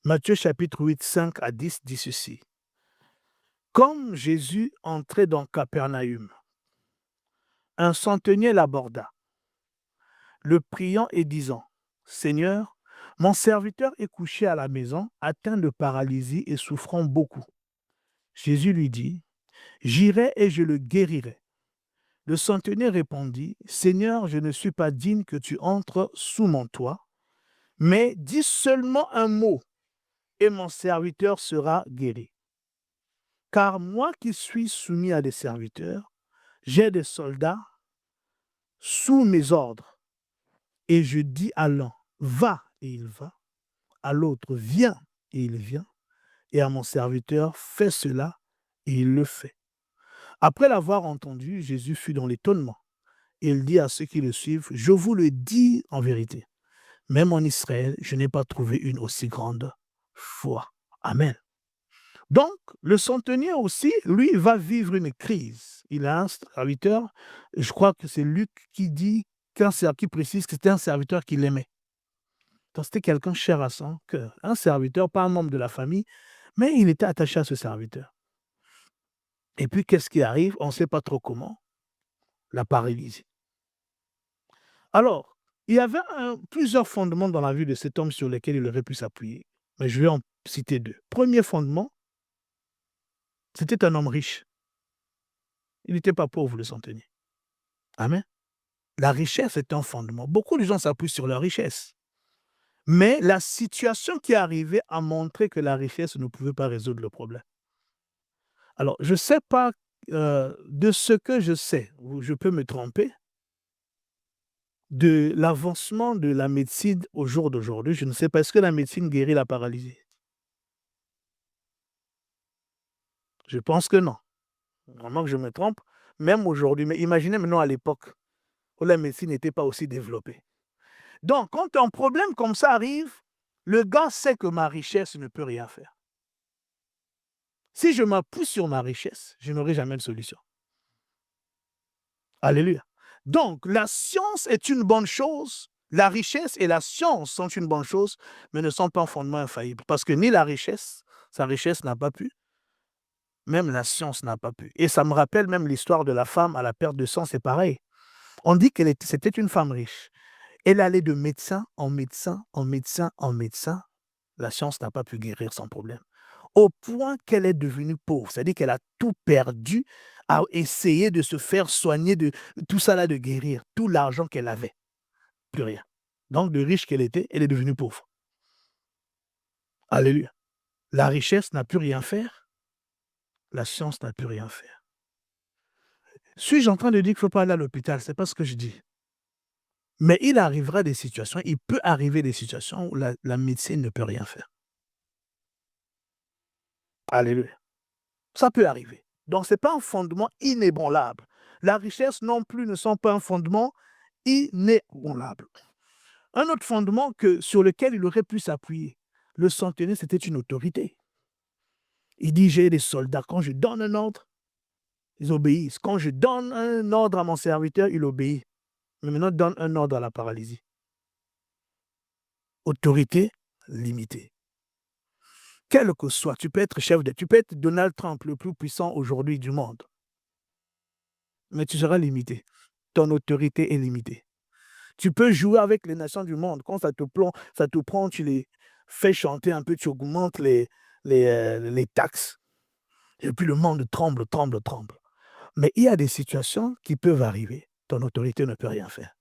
Matthieu chapitre 8, 5 à 10 dit ceci. Comme Jésus entrait dans Capernaüm, un centenier l'aborda, le priant et disant, « Seigneur, mon serviteur est couché à la maison, atteint de paralysie et souffrant beaucoup. » Jésus lui dit, « J'irai et je le guérirai. » Le centenier répondit, « Seigneur, je ne suis pas digne que tu entres sous mon toit, mais dis seulement un mot, et mon serviteur sera guéri. Car moi qui suis soumis à des serviteurs, j'ai des soldats sous mes ordres, et je dis à l'un, va, et il va, à l'autre, viens, et il vient, et à mon serviteur, fais cela, et il le fait. » Après l'avoir entendu, Jésus fut dans l'étonnement. Il dit à ceux qui le suivent, « Je vous le dis en vérité, même en Israël, je n'ai pas trouvé une aussi grande foi. » Amen. Donc, le centenier aussi, lui, va vivre une crise. Il a un serviteur, je crois que c'est Luc qui dit, qui précise que c'était un serviteur qu'il aimait. Donc, c'était quelqu'un cher à son cœur. Un serviteur, pas un membre de la famille, mais il était attaché à ce serviteur. Et puis, qu'est-ce qui arrive? On ne sait pas trop comment. La paralysie. Alors, il y avait plusieurs fondements dans la vie de cet homme sur lesquels il aurait pu s'appuyer. Mais je vais en citer deux. Premier fondement, c'était un homme riche. Il n'était pas pauvre, le centenier. Amen. La richesse est un fondement. Beaucoup de gens s'appuient sur leur richesse. Mais la situation qui est arrivée a montré que la richesse ne pouvait pas résoudre le problème. Alors, je ne sais pas de ce que je sais, je peux me tromper, de l'avancement de la médecine au jour d'aujourd'hui. Je ne sais pas, est-ce que la médecine guérit la paralysie? Je pense que non. Vraiment que je me trompe, même aujourd'hui. Mais imaginez maintenant à l'époque où la médecine n'était pas aussi développée. Donc, quand un problème comme ça arrive, le gars sait que ma richesse ne peut rien faire. Si je m'appuie sur ma richesse, je n'aurai jamais de solution. Alléluia. Donc, la science est une bonne chose. La richesse et la science sont une bonne chose, mais ne sont pas un fondement infaillible. Parce que ni la richesse, sa richesse n'a pas pu, même la science n'a pas pu. Et ça me rappelle même l'histoire de la femme à la perte de sang, c'est pareil. On dit que c'était une femme riche. Elle allait de médecin en médecin, en médecin, en médecin. La science n'a pas pu guérir son problème. Au point qu'elle est devenue pauvre. C'est-à-dire qu'elle a tout perdu à essayer de se faire soigner de tout ça là, de guérir. Tout l'argent qu'elle avait. Plus rien. Donc, de riche qu'elle était, elle est devenue pauvre. Alléluia. La richesse n'a pu rien faire. La science n'a pu rien faire. Suis-je en train de dire qu'il ne faut pas aller à l'hôpital? Ce n'est pas ce que je dis. Mais il arrivera des situations, il peut arriver des situations où la médecine ne peut rien faire. Alléluia. Ça peut arriver. Donc, ce n'est pas un fondement inébranlable. La richesse non plus ne sont pas un fondement inébranlable. Un autre fondement sur lequel il aurait pu s'appuyer. Le centenier, c'était une autorité. Il dit, j'ai des soldats, quand je donne un ordre, ils obéissent. Quand je donne un ordre à mon serviteur, il obéit. Mais maintenant, donne un ordre à la paralysie. Autorité limitée. Quel que soit, tu peux être tu peux être Donald Trump, le plus puissant aujourd'hui du monde. Mais tu seras limité. Ton autorité est limitée. Tu peux jouer avec les nations du monde. Quand ça te prend, tu les fais chanter un peu, tu augmentes les taxes. Et puis le monde tremble. Mais il y a des situations qui peuvent arriver. Ton autorité ne peut rien faire.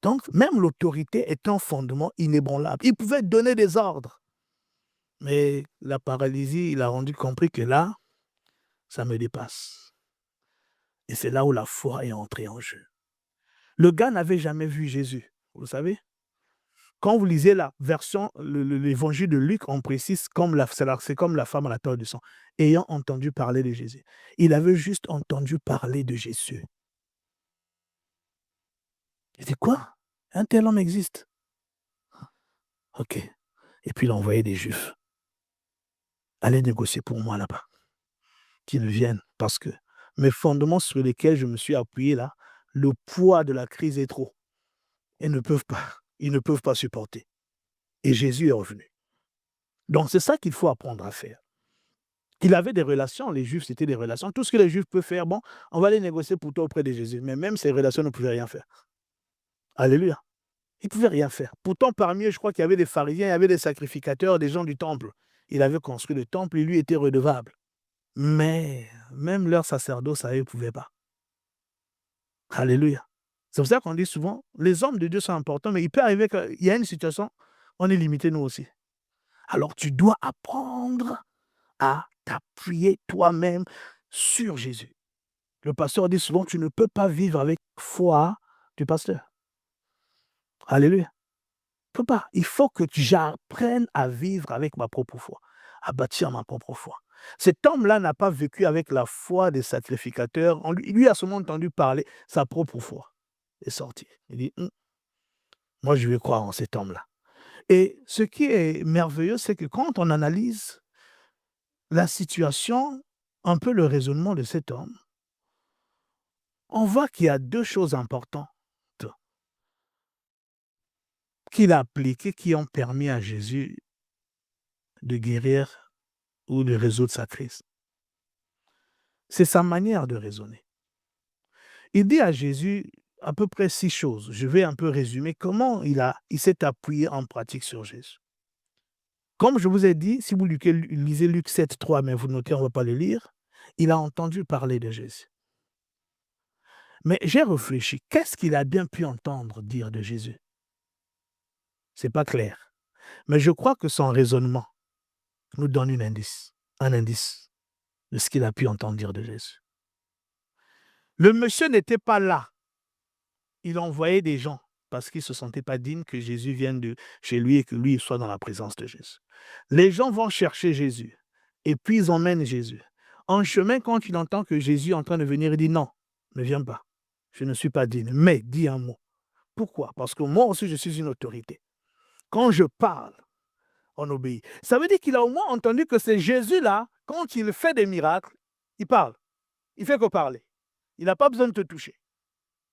Donc, même l'autorité est un fondement inébranlable. Il pouvait donner des ordres. Mais la paralysie, il a rendu compris que là, ça me dépasse. Et c'est là où la foi est entrée en jeu. Le gars n'avait jamais vu Jésus, vous le savez. Quand vous lisez la version, l'évangile de Luc, on précise c'est comme la femme à la taille de sang, ayant entendu parler de Jésus. Il avait juste entendu parler de Jésus. Il dit quoi? Un tel homme existe. Ok. Et puis il a envoyé des Juifs. Allez négocier pour moi là-bas. Qu'ils viennent, parce que mes fondements sur lesquels je me suis appuyé là, le poids de la crise est trop. Ils ne peuvent pas supporter. Et Jésus est revenu. Donc c'est ça qu'il faut apprendre à faire. Il avait des relations, les Juifs, c'était des relations. Tout ce que les Juifs peuvent faire, bon, on va aller négocier pour toi auprès de Jésus. Mais même ces relations ne pouvaient rien faire. Alléluia. Ils ne pouvaient rien faire. Pourtant, parmi eux, je crois qu'il y avait des pharisiens, il y avait des sacrificateurs, des gens du temple. Il avait construit le temple, il lui était redevable. Mais même leur sacerdoce, à eux, ne pouvaient pas. Alléluia. C'est pour ça qu'on dit souvent, les hommes de Dieu sont importants, mais il peut arriver qu'il y a une situation, on est limité nous aussi. Alors tu dois apprendre à t'appuyer toi-même sur Jésus. Le pasteur dit souvent, tu ne peux pas vivre avec foi du pasteur. Alléluia. Tu ne peux pas. Il faut que j'apprenne à vivre avec ma propre foi, à bâtir ma propre foi. Cet homme-là n'a pas vécu avec la foi des sacrificateurs. Lui a seulement entendu parler sa propre foi. Il est sorti. Il dit, moi je vais croire en cet homme-là. Et ce qui est merveilleux, c'est que quand on analyse la situation, un peu le raisonnement de cet homme, on voit qu'il y a deux choses importantes qu'il a appliquées qui ont permis à Jésus de guérir ou de résoudre sa crise. C'est sa manière de raisonner. Il dit à Jésus à peu près 6 choses. Je vais un peu résumer comment il s'est appuyé en pratique sur Jésus. Comme je vous ai dit, si vous lisez Luc 7, 3, mais vous notez, on ne va pas le lire, il a entendu parler de Jésus. Mais j'ai réfléchi, qu'est-ce qu'il a bien pu entendre dire de Jésus? Ce n'est pas clair. Mais je crois que son raisonnement nous donne un indice de ce qu'il a pu entendre dire de Jésus. Le monsieur n'était pas là. Il envoyait des gens parce qu'il ne se sentait pas digne que Jésus vienne de chez lui et que lui soit dans la présence de Jésus. Les gens vont chercher Jésus et puis ils emmènent Jésus. En chemin, quand il entend que Jésus est en train de venir, il dit non, ne viens pas. Je ne suis pas digne, mais dis un mot. Pourquoi? Parce que moi aussi, je suis une autorité. Quand je parle, on obéit. Ça veut dire qu'il a au moins entendu que c'est Jésus-là, quand il fait des miracles, il parle. Il fait que parler. Il n'a pas besoin de te toucher.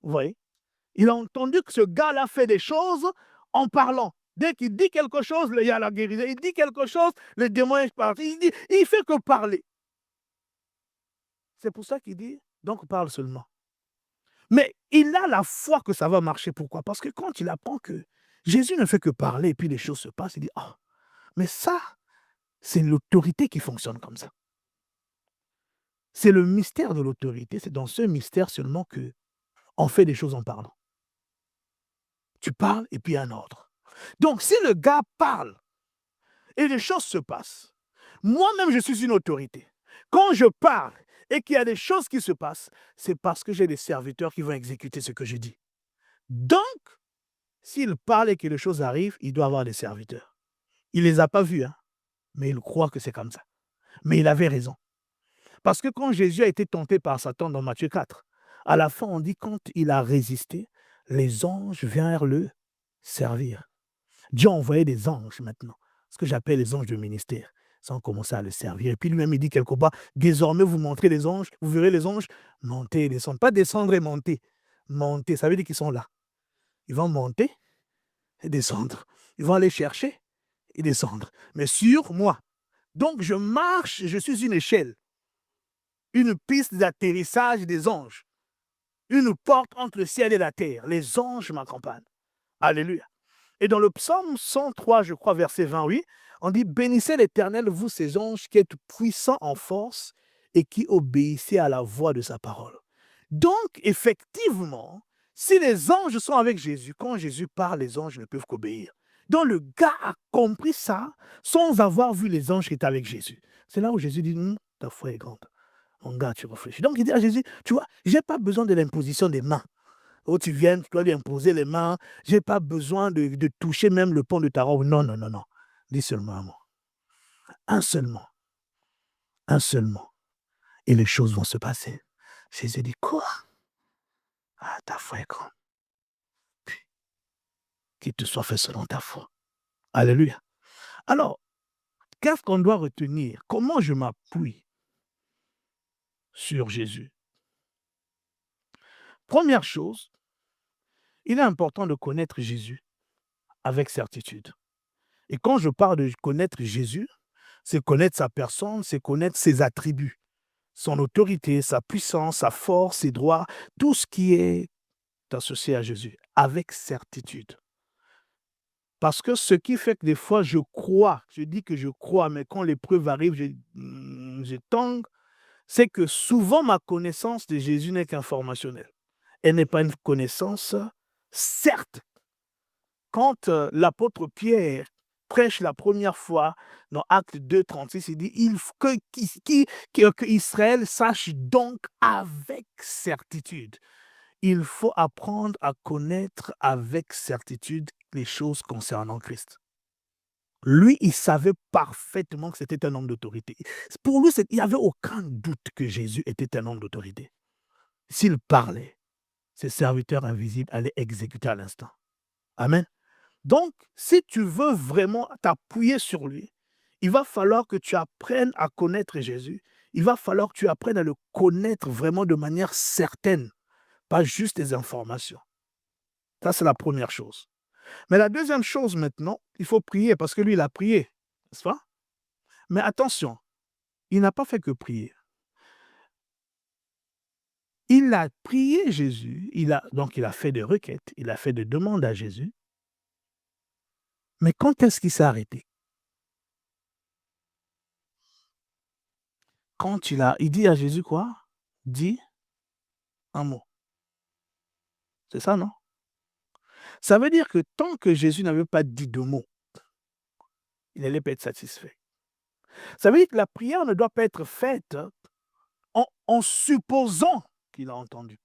Vous voyez? Il a entendu que ce gars-là fait des choses en parlant. Dès qu'il dit quelque chose, il y a la guérison. Il dit quelque chose, le démon est parti. Il fait que parler. C'est pour ça qu'il dit, donc parle seulement. Mais il a la foi que ça va marcher. Pourquoi? Parce que quand il apprend que Jésus ne fait que parler et puis les choses se passent, il dit, ah, mais ça, c'est l'autorité qui fonctionne comme ça. C'est le mystère de l'autorité. C'est dans ce mystère seulement qu'on fait des choses en parlant. Tu parles et puis il y a un ordre. Donc, si le gars parle et les choses se passent, moi-même, je suis une autorité. Quand je parle et qu'il y a des choses qui se passent, c'est parce que j'ai des serviteurs qui vont exécuter ce que je dis. Donc, s'il parle et que les choses arrivent, il doit avoir des serviteurs. Il ne les a pas vus, hein, mais il croit que c'est comme ça. Mais il avait raison. Parce que quand Jésus a été tenté par Satan dans Matthieu 4, à la fin, on dit quand il a résisté, les anges vinrent le Servir. Dieu a envoyé des anges maintenant, ce que j'appelle les anges de ministère. Ils ont commencé à le servir. Et puis lui-même, il dit quelque part, désormais, vous montrez les anges, vous verrez les anges monter et descendre. Pas descendre et monter. Monter, ça veut dire qu'ils sont là. Ils vont monter et descendre. Ils vont aller chercher et descendre. Mais sur moi. Donc, je marche, je suis une échelle, une piste d'atterrissage des anges, une porte entre le ciel et la terre. Les anges m'accompagnent. Alléluia. Et dans le psaume 103, je crois, verset 28, on dit « Bénissez l'Éternel, vous ces anges qui êtes puissants en force et qui obéissez à la voix de sa parole. » Donc, effectivement, si les anges sont avec Jésus, quand Jésus parle, les anges ne peuvent qu'obéir. Donc, le gars a compris ça sans avoir vu les anges qui étaient avec Jésus. C'est là où Jésus dit « Ta foi est grande. » Mon gars, tu réfléchis. Donc, il dit à Jésus « Tu vois, je n'ai pas besoin de l'imposition des mains. Oh, tu viens, tu dois lui imposer les mains. Je n'ai pas besoin de toucher même le pont de ta robe. Non, non, non, non. Dis seulement un mot. Un seul mot. Un seul mot. Et les choses vont se passer. » Jésus dit « Quoi? Ah, ta foi est grande. Qu'il te soit fait selon ta foi. » Alléluia. Alors, qu'est-ce qu'on doit retenir? Comment je m'appuie sur Jésus? Première chose, il est important de connaître Jésus avec certitude. Et quand je parle de connaître Jésus, c'est connaître sa personne, c'est connaître ses attributs, son autorité, sa puissance, sa force, ses droits, tout ce qui est associé à Jésus, avec certitude. Parce que ce qui fait que des fois, je crois, je dis que je crois, mais quand l'épreuve arrive, je tangue, c'est que souvent ma connaissance de Jésus n'est qu'informationnelle. Elle n'est pas une connaissance, certes. Quand l'apôtre Pierre prêche la première fois dans Actes 2, 36, il dit que Israël sache donc avec certitude. Il faut apprendre à connaître avec certitude les choses concernant Christ. Lui, il savait parfaitement que c'était un homme d'autorité. Pour lui, il n'y avait aucun doute que Jésus était un homme d'autorité. S'il parlait, ses serviteurs invisibles allaient exécuter à l'instant. Amen. Donc, si tu veux vraiment t'appuyer sur lui, il va falloir que tu apprennes à connaître Jésus. Il va falloir que tu apprennes à le connaître vraiment de manière certaine, pas juste des informations. Ça, c'est la première chose. Mais la deuxième chose maintenant, il faut prier parce que lui, il a prié, n'est-ce pas? Mais attention, il n'a pas fait que prier. Il a prié Jésus, donc il a fait des requêtes, il a fait des demandes à Jésus. Mais quand est-ce qu'il s'est arrêté? Quand il dit à Jésus quoi? Dis un mot. C'est ça, non? Ça veut dire que tant que Jésus n'avait pas dit de mots, il n'allait pas être satisfait. Ça veut dire que la prière ne doit pas être faite en supposant qu'il a entendu.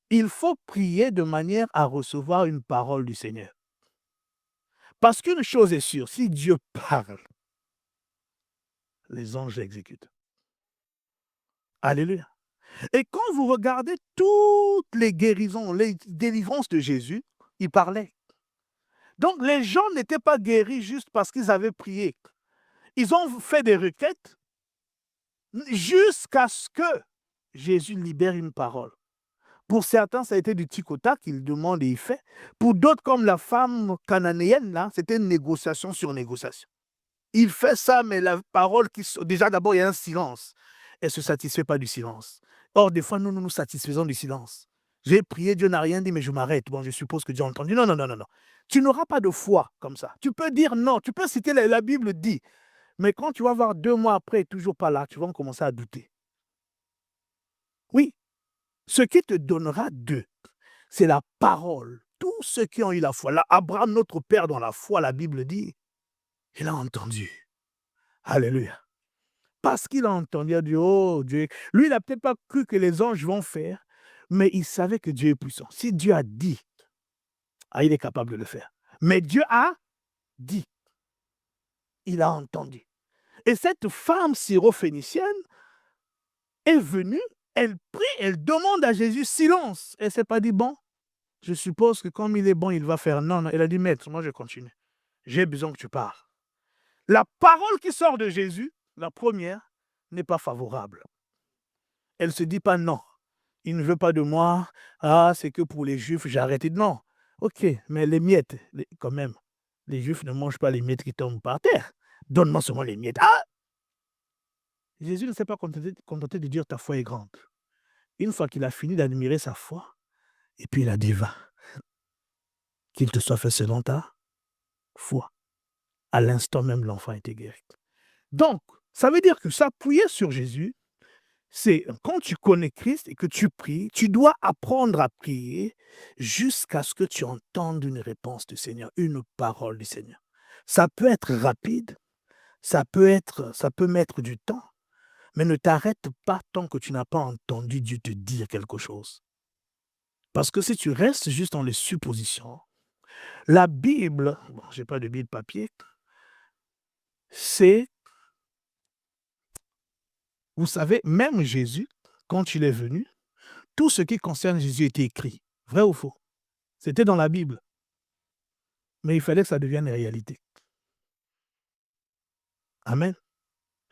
Il faut prier de manière à recevoir une parole du Seigneur. Parce qu'une chose est sûre, si Dieu parle, les anges l'exécutent. Alléluia. Et quand vous regardez toutes les guérisons, les délivrances de Jésus, il parlait. Donc les gens n'étaient pas guéris juste parce qu'ils avaient prié. Ils ont fait des requêtes jusqu'à ce que Jésus libère une parole. Pour certains, ça a été du tic au tac, il demande et il fait. Pour d'autres, comme la femme cananéenne, là, c'était une négociation sur négociation. Il fait ça, mais la parole déjà d'abord, il y a un silence. Elle ne se satisfait pas du silence. Or, des fois, nous nous satisfaisons du silence. J'ai prié, Dieu n'a rien dit, mais je m'arrête. Bon, je suppose que Dieu a entendu. Non, non, non, non, non. Tu n'auras pas de foi comme ça. Tu peux dire non, tu peux citer la Bible dit. Mais quand tu vas voir 2 mois après, toujours pas là, tu vas commencer à douter. Oui, ce qui te donnera d'eux, c'est la parole. Tous ceux qui ont eu la foi. Là, Abraham, notre père dans la foi, la Bible dit, il a entendu. Alléluia. Parce qu'il a entendu, il a dit, oh Dieu. Lui, il n'a peut-être pas cru que les anges vont faire, mais il savait que Dieu est puissant. Si Dieu a dit, il est capable de le faire. Mais Dieu a dit. Il a entendu. Et cette femme syrophénicienne est venue, elle prie, elle demande à Jésus silence. Elle ne s'est pas dit, bon, Je suppose que comme il est bon, il va faire non, non. Il a dit, maître, moi je continue. J'ai besoin que tu parles. La parole qui sort de Jésus, la première, n'est pas favorable. Elle ne se dit pas non. Il ne veut pas de moi. Ah, c'est que pour les Juifs, j'ai arrêté. Non. Ok, mais les miettes, quand même, les Juifs ne mangent pas les miettes qui tombent par terre. Donne-moi seulement les miettes. Ah! Jésus ne s'est pas contenté de dire ta foi est grande. Une fois qu'il a fini d'admirer sa foi, et puis il a dit va, qu'il te soit fait selon ta foi. À l'instant même, l'enfant était guéri. Donc, ça veut dire que s'appuyer sur Jésus, c'est quand tu connais Christ et que tu pries, tu dois apprendre à prier jusqu'à ce que tu entendes une réponse du Seigneur, une parole du Seigneur. Ça peut être rapide, ça peut mettre du temps, mais ne t'arrête pas tant que tu n'as pas entendu Dieu te dire quelque chose. Parce que si tu restes juste dans les suppositions, la Bible, bon, je n'ai pas de Bible papier, c'est, vous savez, même Jésus, quand il est venu, tout ce qui concerne Jésus était écrit. Vrai ou faux? C'était dans la Bible. Mais il fallait que ça devienne réalité. Amen.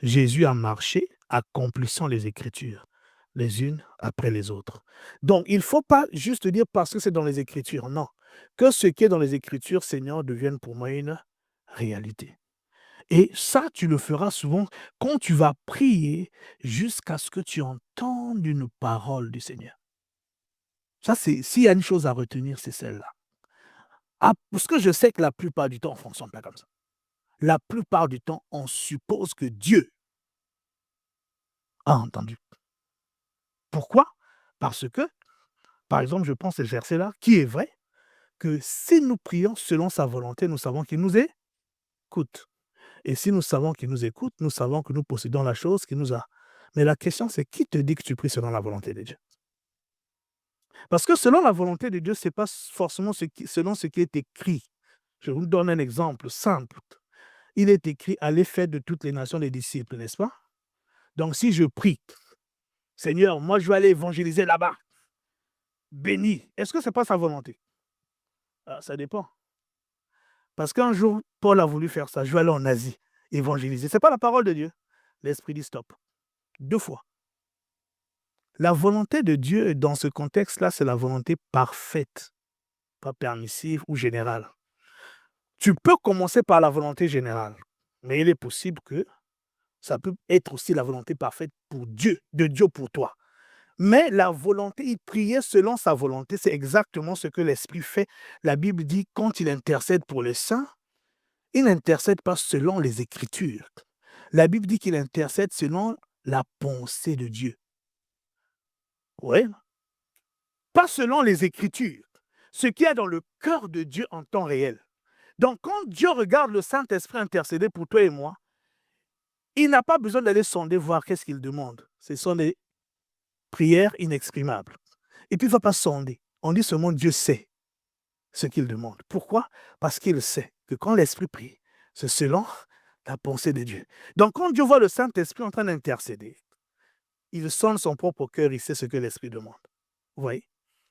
Jésus a marché accomplissant les Écritures, les unes après les autres. Donc, il ne faut pas juste dire parce que c'est dans les Écritures. Non. Que ce qui est dans les Écritures, Seigneur, devienne pour moi une réalité. Et ça, tu le feras souvent quand tu vas prier jusqu'à ce que tu entendes une parole du Seigneur. Ça, c'est s'il y a une chose à retenir, c'est celle-là. Ah, parce que je sais que la plupart du temps, on ne fonctionne pas comme ça. La plupart du temps, on suppose que Dieu a entendu. Pourquoi? Parce que, par exemple, je prends ce verset-là, qui est vrai, que si nous prions selon sa volonté, nous savons qu'il nous écoute. Et si nous savons qu'il nous écoute, nous savons que nous possédons la chose qu'il nous a. Mais la question, c'est qui te dit que tu pries selon la volonté de Dieu? Parce que selon la volonté de Dieu, ce n'est pas forcément selon ce qui est écrit. Je vous donne un exemple simple. Il est écrit, allez faire de toutes les nations des disciples, n'est-ce pas? Donc si je prie, Seigneur, moi je vais aller évangéliser là-bas, béni, est-ce que ce n'est pas sa volonté? Ah, ça dépend. Parce qu'un jour, Paul a voulu faire ça, je vais aller en Asie, évangéliser. Ce n'est pas la parole de Dieu. L'Esprit dit stop. 2 fois. La volonté de Dieu, dans ce contexte-là, c'est la volonté parfaite, pas permissive ou générale. Tu peux commencer par la volonté générale, mais il est possible que ça peut être aussi la volonté parfaite pour Dieu, de Dieu pour toi. Mais la volonté, il priait selon sa volonté, c'est exactement ce que l'Esprit fait. La Bible dit, quand il intercède pour les saints, il n'intercède pas selon les Écritures. La Bible dit qu'il intercède selon la pensée de Dieu. Oui, pas selon les Écritures. Ce qu'il y a dans le cœur de Dieu en temps réel. Donc, quand Dieu regarde le Saint-Esprit intercéder pour toi et moi, il n'a pas besoin d'aller sonder, voir qu'est-ce qu'il demande. Ce sont des prières inexprimables. Et puis, il ne va pas sonder. On dit seulement Dieu sait ce qu'il demande. Pourquoi? Parce qu'il sait que quand l'Esprit prie, c'est selon la pensée de Dieu. Donc, quand Dieu voit le Saint-Esprit en train d'intercéder, il sonde son propre cœur, il sait ce que l'Esprit demande. Vous voyez?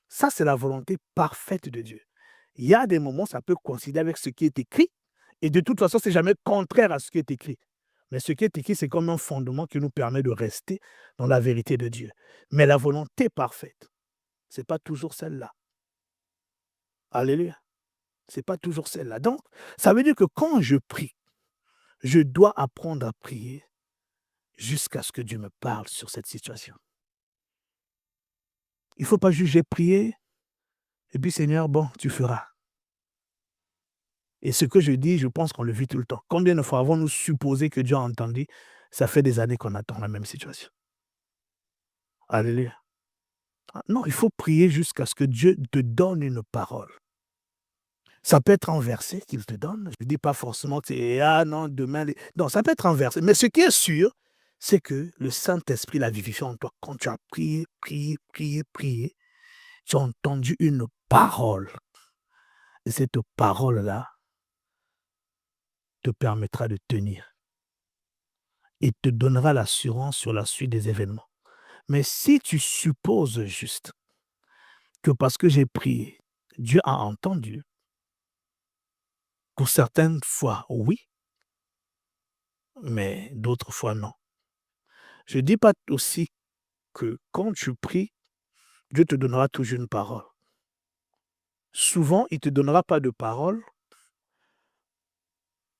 Ça, c'est la volonté parfaite de Dieu. Il y a des moments, ça peut coïncider avec ce qui est écrit, et de toute façon, ce n'est jamais contraire à ce qui est écrit. Mais ce qui est écrit, c'est comme un fondement qui nous permet de rester dans la vérité de Dieu. Mais la volonté parfaite, ce n'est pas toujours celle-là. Alléluia. Ce n'est pas toujours celle-là. Donc, ça veut dire que quand je prie, je dois apprendre à prier jusqu'à ce que Dieu me parle sur cette situation. Il ne faut pas juger, prier, et puis Seigneur, bon, tu feras. Et ce que je dis, je pense qu'on le vit tout le temps. Combien de fois avons-nous supposé que Dieu a entendu? Ça fait des années qu'on attend la même situation. Alléluia. Non, il faut prier jusqu'à ce que Dieu te donne une parole. Ça peut être un verset qu'il te donne. Je ne dis pas forcément que c'est « Ah non, demain… » Non, ça peut être un verset. Mais ce qui est sûr, c'est que le Saint-Esprit l'a vivifié en toi. Quand tu as prié, prié, prié, prié, tu as entendu une parole. Et cette parole-là te permettra de tenir. Et te donnera l'assurance sur la suite des événements. Mais si tu supposes juste que parce que j'ai prié, Dieu a entendu. Pour certaines fois, oui, mais d'autres fois, non. Je ne dis pas aussi que quand tu pries, Dieu te donnera toujours une parole. Souvent, il ne te donnera pas de parole,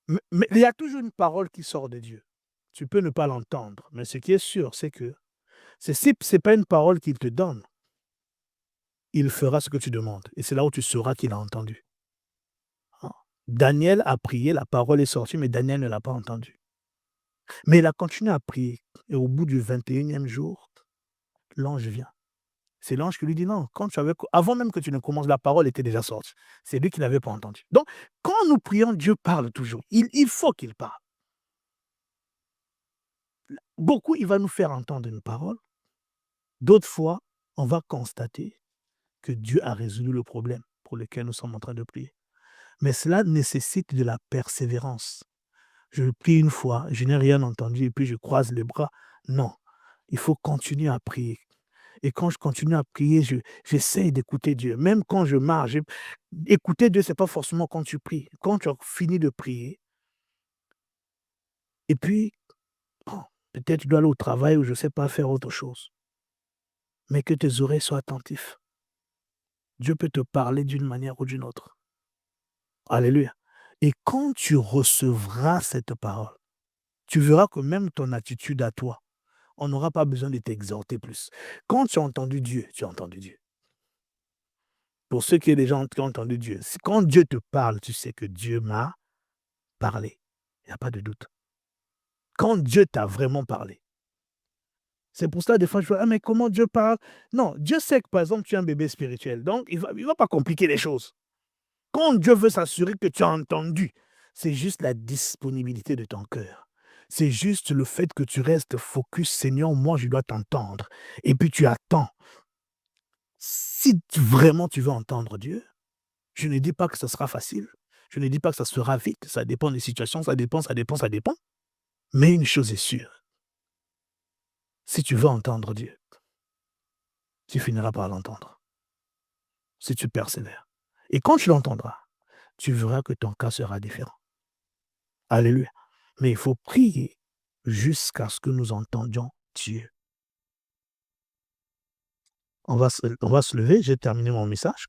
mais il y a toujours une parole qui sort de Dieu. Tu peux ne pas l'entendre, mais ce qui est sûr, c'est que si ce n'est pas une parole qu'il te donne, il fera ce que tu demandes. Et c'est là où tu sauras qu'il a entendu. Hein. Daniel a prié, la parole est sortie, mais Daniel ne l'a pas entendue. Mais il a continué à prier. Et au bout du 21e jour, l'ange vient. C'est l'ange qui lui dit non, quand tu avais, avant même que tu ne commences, la parole était déjà sortie. C'est lui qui n'avait pas entendu. Donc, quand nous prions, Dieu parle toujours. Il faut qu'il parle. Beaucoup, il va nous faire entendre une parole. D'autres fois, on va constater que Dieu a résolu le problème pour lequel nous sommes en train de prier. Mais cela nécessite de la persévérance. Je prie une fois, je n'ai rien entendu et puis je croise les bras. Non, il faut continuer à prier. Et quand je continue à prier, j'essaie d'écouter Dieu. Même quand je marche, écouter Dieu, ce n'est pas forcément quand tu pries. Quand tu as fini de prier, et puis, bon, peut-être tu dois aller au travail ou je ne sais pas faire autre chose. Mais que tes oreilles soient attentives. Dieu peut te parler d'une manière ou d'une autre. Alléluia. Et quand tu recevras cette parole, tu verras que même ton attitude à toi, on n'aura pas besoin de t'exhorter plus. Quand tu as entendu Dieu, tu as entendu Dieu. Pour ceux qui ont entendu Dieu, quand Dieu te parle, tu sais que Dieu m'a parlé. Il n'y a pas de doute. Quand Dieu t'a vraiment parlé. C'est pour ça, des fois, je vois, ah, mais comment Dieu parle? Non, Dieu sait que, par exemple, tu es un bébé spirituel. Donc, il va pas compliquer les choses. Quand Dieu veut s'assurer que tu as entendu, c'est juste la disponibilité de ton cœur. C'est juste le fait que tu restes focus, Seigneur, moi, je dois t'entendre. Et puis tu attends. Si vraiment tu veux entendre Dieu, je ne dis pas que ce sera facile. Je ne dis pas que ça sera vite. Ça dépend des situations, ça dépend. Mais une chose est sûre. Si tu veux entendre Dieu, tu finiras par l'entendre. Si tu persévères. Et quand tu l'entendras, tu verras que ton cas sera différent. Alléluia. Mais il faut prier jusqu'à ce que nous entendions Dieu. On va se lever, j'ai terminé mon message.